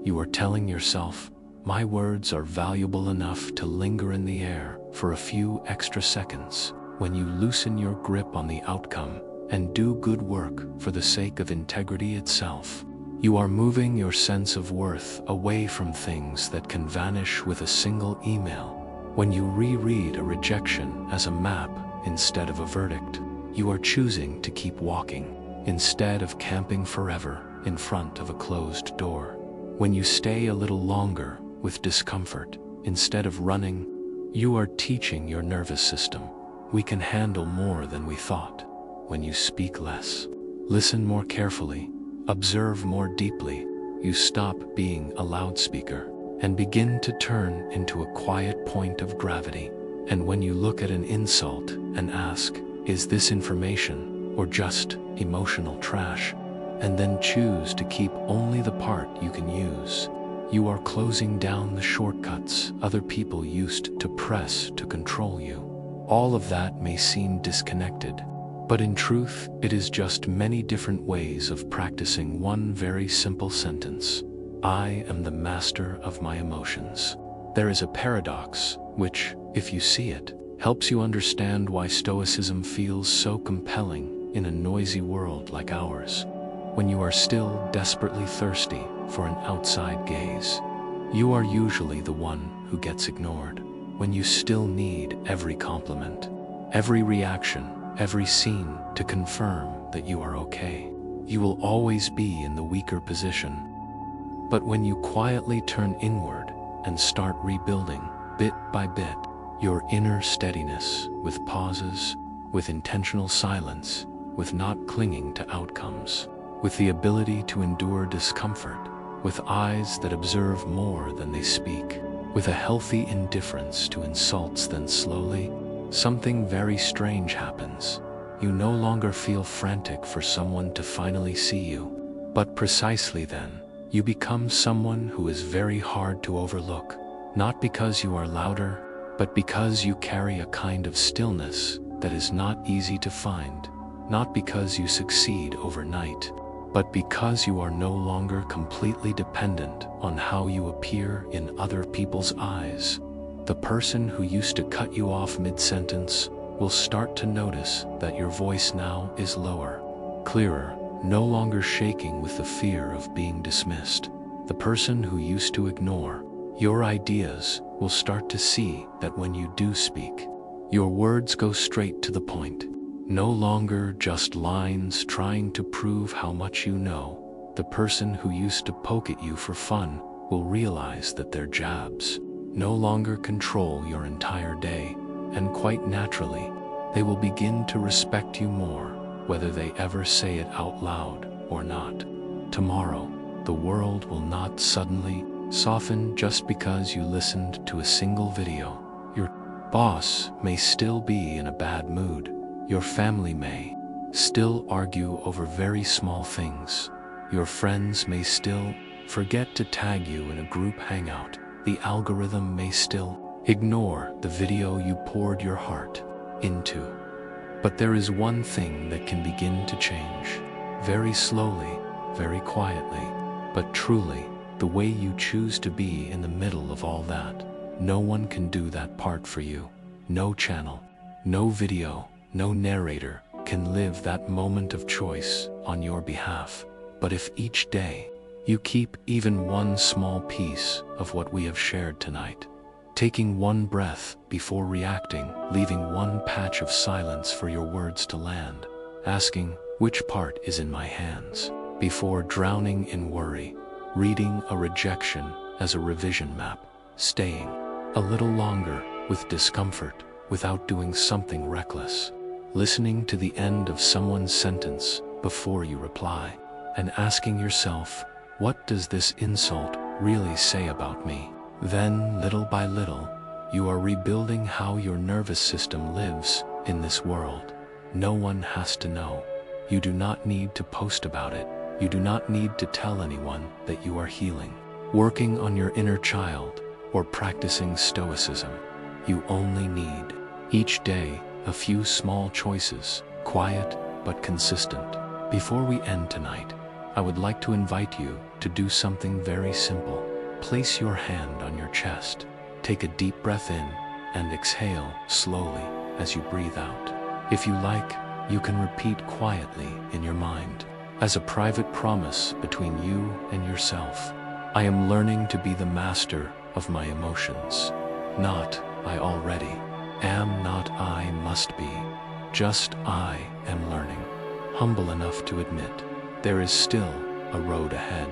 You are telling yourself, my words are valuable enough to linger in the air for a few extra seconds. When you loosen your grip on the outcome and do good work for the sake of integrity itself, you are moving your sense of worth away from things that can vanish with a single email. When you reread a rejection as a map instead of a verdict, you are choosing to keep walking instead of camping forever in front of a closed door. When you stay a little longer with discomfort instead of running, you are teaching your nervous system, we can handle more than we thought. When you speak less, listen more carefully, observe more deeply, you stop being a loudspeaker and begin to turn into a quiet point of gravity. And when you look at an insult and ask, is this information or just emotional trash? And then choose to keep only the part you can use, you are closing down the shortcuts other people used to press to control you. All of that may seem disconnected, but in truth, it is just many different ways of practicing one very simple sentence. I am the master of my emotions. There is a paradox, which, if you see it, helps you understand why Stoicism feels so compelling in a noisy world like ours. When you are still desperately thirsty for an outside gaze, you are usually the one who gets ignored. When you still need every compliment, every reaction, every scene to confirm that you are okay, you will always be in the weaker position. But when you quietly turn inward and start rebuilding, bit by bit, your inner steadiness with pauses, with intentional silence, with not clinging to outcomes, with the ability to endure discomfort, with eyes that observe more than they speak, with a healthy indifference to insults, then slowly, something very strange happens. You no longer feel frantic for someone to finally see you, but precisely then, you become someone who is very hard to overlook, not because you are louder, but because you carry a kind of stillness that is not easy to find, not because you succeed overnight, but because you are no longer completely dependent on how you appear in other people's eyes. The person who used to cut you off mid-sentence will start to notice that your voice now is lower, clearer, no longer shaking with the fear of being dismissed. The person who used to ignore your ideas will start to see that when you do speak, your words go straight to the point. No longer just lines trying to prove how much you know. The person who used to poke at you for fun will realize that their jabs no longer control your entire day, and quite naturally, they will begin to respect you more, whether they ever say it out loud or not. Tomorrow, the world will not suddenly soften just because you listened to a single video. Your boss may still be in a bad mood. Your family may still argue over very small things. Your friends may still forget to tag you in a group hangout. The algorithm may still ignore the video you poured your heart into. But there is one thing that can begin to change. Very slowly, very quietly, but truly, the way you choose to be in the middle of all that. No one can do that part for you. No channel, no video, no narrator can live that moment of choice on your behalf. But if each day you keep even one small piece of what we have shared tonight, taking one breath before reacting, leaving one patch of silence for your words to land, asking which part is in my hands, before drowning in worry, reading a rejection as a revision map, staying a little longer with discomfort without doing something reckless, listening to the end of someone's sentence before you reply, and asking yourself, what does this insult really say about me? Then, little by little, you are rebuilding how your nervous system lives in this world. No one has to know. You do not need to post about it. You do not need to tell anyone that you are healing, working on your inner child, or practicing Stoicism. You only need, each day, a few small choices, quiet but consistent. Before we end tonight, I would like to invite you to do something very simple. Place your hand on your chest, take a deep breath in, and exhale slowly as you breathe out. If you like, you can repeat quietly in your mind, as a private promise between you and yourself. I am learning to be the master of my emotions. Not I already am, not I must be. Just I am learning. Humble enough to admit there is still a road ahead.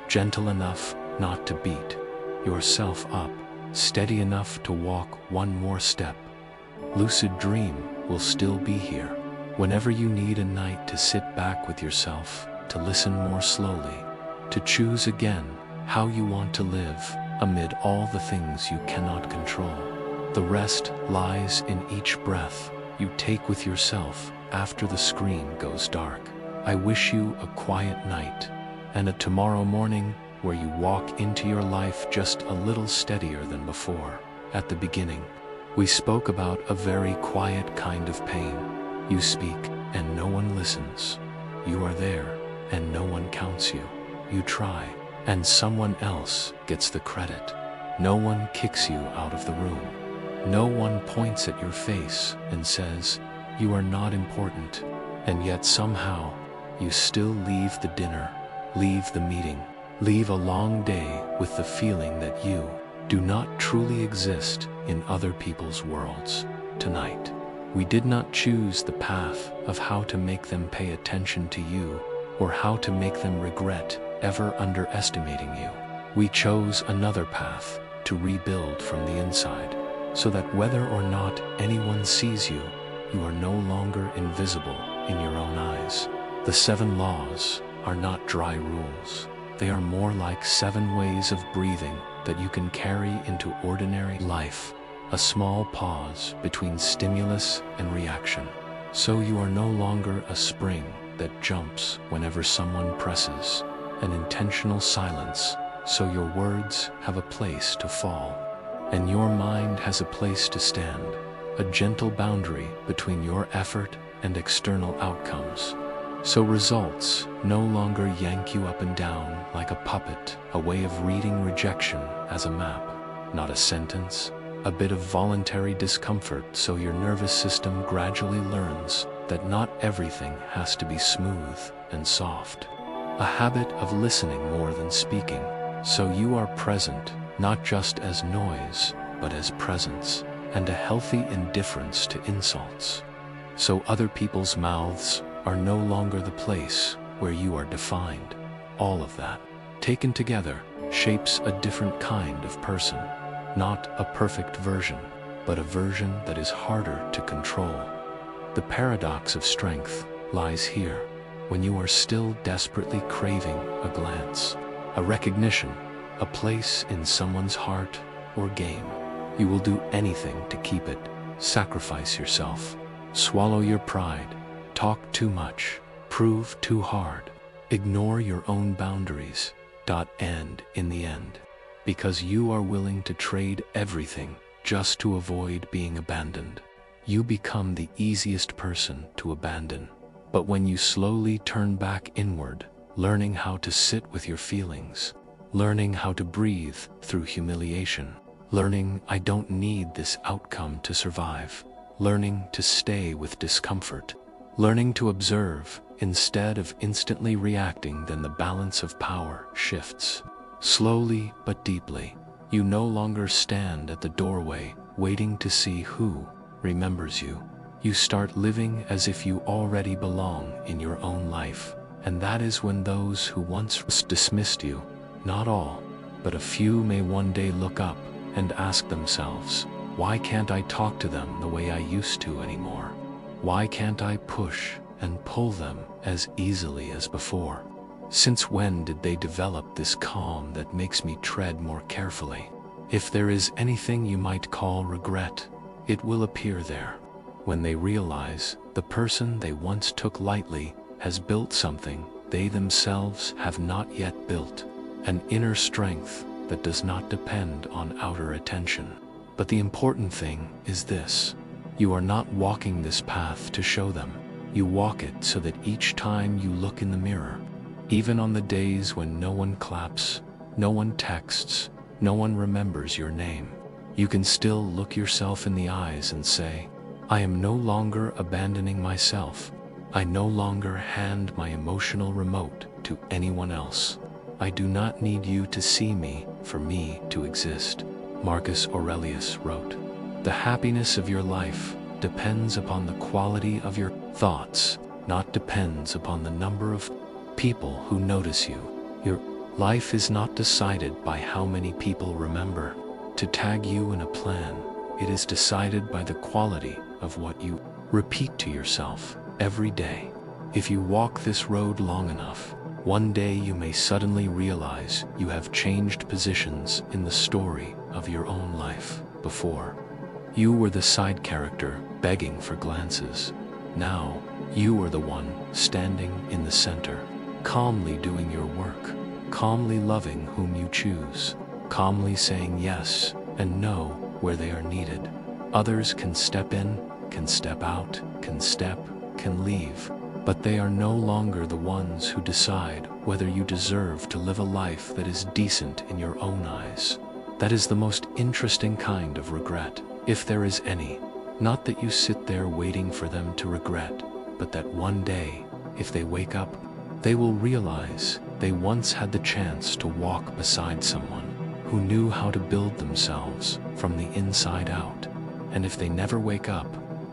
Gentle enough not to beat yourself up. Steady enough to walk one more step. Lucid dream will still be here. Whenever you need a night to sit back with yourself, to listen more slowly, to choose again how you want to live amid all the things you cannot control. The rest lies in each breath you take with yourself after the screen goes dark. I wish you a quiet night and a tomorrow morning where you walk into your life just a little steadier than before. At the beginning, we spoke about a very quiet kind of pain. You speak and no one listens. You are there and no one counts you. You try and someone else gets the credit. No one kicks you out of the room. No one points at your face and says, you are not important. And yet somehow, you still leave the dinner, leave the meeting, leave a long day with the feeling that you do not truly exist in other people's worlds. Tonight, we did not choose the path of how to make them pay attention to you or how to make them regret ever underestimating you. We chose another path to rebuild from the inside, so that whether or not anyone sees you, you are no longer invisible in your own eyes. The 7 laws are not dry rules. They are more like 7 ways of breathing that you can carry into ordinary life, a small pause between stimulus and reaction. So you are no longer a spring that jumps whenever someone presses, an intentional silence, so your words have a place to fall, and your mind has a place to stand, a gentle boundary between your effort and external outcomes. So results no longer yank you up and down like a puppet, a way of reading rejection as a map, not a sentence, a bit of voluntary discomfort, so your nervous system gradually learns that not everything has to be smooth and soft. A habit of listening more than speaking, so you are present not just as noise, but as presence, and a healthy indifference to insults. So other people's mouths are no longer the place where you are defined. All of that, taken together, shapes a different kind of person. Not a perfect version, but a version that is harder to control. The paradox of strength lies here, when you are still desperately craving a glance, a recognition, a place in someone's heart or game. You will do anything to keep it, sacrifice yourself, swallow your pride, talk too much, prove too hard, ignore your own boundaries, and in the end, because you are willing to trade everything just to avoid being abandoned, you become the easiest person to abandon. But when you slowly turn back inward, learning how to sit with your feelings, learning how to breathe through humiliation, learning I don't need this outcome to survive, learning to stay with discomfort, learning to observe instead of instantly reacting, then the balance of power shifts. Slowly but deeply, you no longer stand at the doorway waiting to see who remembers you. You start living as if you already belong in your own life, and that is when those who once dismissed you, not all, but a few, may one day look up and ask themselves, why can't I talk to them the way I used to anymore? Why can't I push and pull them as easily as before? Since when did they develop this calm that makes me tread more carefully? If there is anything you might call regret, it will appear there, when they realize the person they once took lightly has built something they themselves have not yet built, an inner strength that does not depend on outer attention. But the important thing is this: you are not walking this path to show them. You walk it so that each time you look in the mirror, even on the days when no one claps, no one texts, no one remembers your name, you can still look yourself in the eyes and say, I am no longer abandoning myself. I no longer hand my emotional remote to anyone else. I do not need you to see me for me to exist. Marcus Aurelius wrote, the happiness of your life depends upon the quality of your thoughts, not depends upon the number of people who notice you. Your life is not decided by how many people remember to tag you in a plan. It is decided by the quality of what you repeat to yourself every day. If you walk this road long enough, one day you may suddenly realize you have changed positions in the story of your own life. Before, you were the side character begging for glances. Now, you are the one standing in the center, calmly doing your work, calmly loving whom you choose, calmly saying yes and no where they are needed. Others can step in, can step out, can leave, but they are no longer the ones who decide whether you deserve to live a life that is decent in your own eyes. That is the most interesting kind of regret, if there is any. Not that you sit there waiting for them to regret, but that one day, if they wake up, they will realize they once had the chance to walk beside someone who knew how to build themselves from the inside out. And if they never wake up,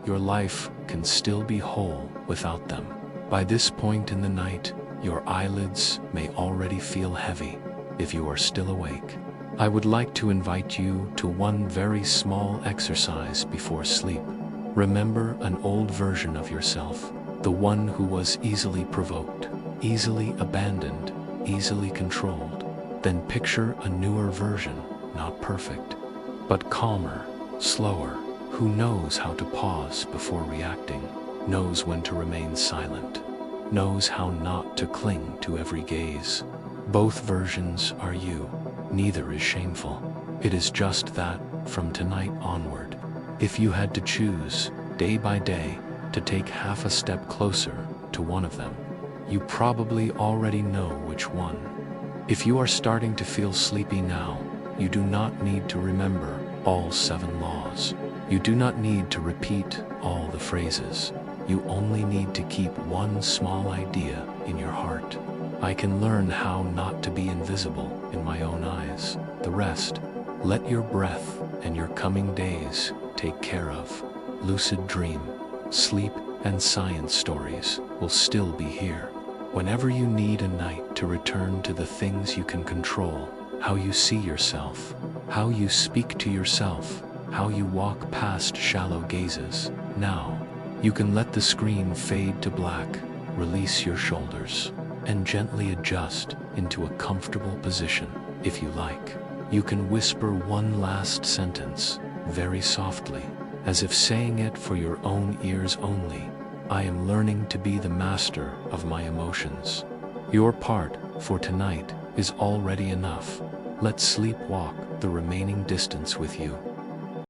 your life can still be whole without them. By this point in the night, your eyelids may already feel heavy. If you are still awake, I would like to invite you to one very small exercise before sleep. Remember an old version of yourself, the one who was easily provoked, easily abandoned, easily controlled. Then picture a newer version, not perfect, but calmer, slower, who knows how to pause before reacting, knows when to remain silent, knows how not to cling to every gaze. Both versions are you. Neither is shameful. It is just that, from tonight onward, if you had to choose, day by day, to take half a step closer to one of them, you probably already know which one. If you are starting to feel sleepy now, you do not need to remember all 7 laws. You do not need to repeat all the phrases. You only need to keep one small idea in your heart. I can learn how not to be invisible in my own eyes. The rest, let your breath and your coming days take care of. Lucid dream, sleep, and science stories will still be here. Whenever you need a night to return to the things you can control, how you see yourself, how you speak to yourself, how you walk past shallow gazes, now, you can let the screen fade to black, release your shoulders, and gently adjust into a comfortable position. If you like, you can whisper one last sentence, very softly, as if saying it for your own ears only. I am learning to be the master of my emotions. Your part, for tonight, is already enough. Let sleep walk the remaining distance with you.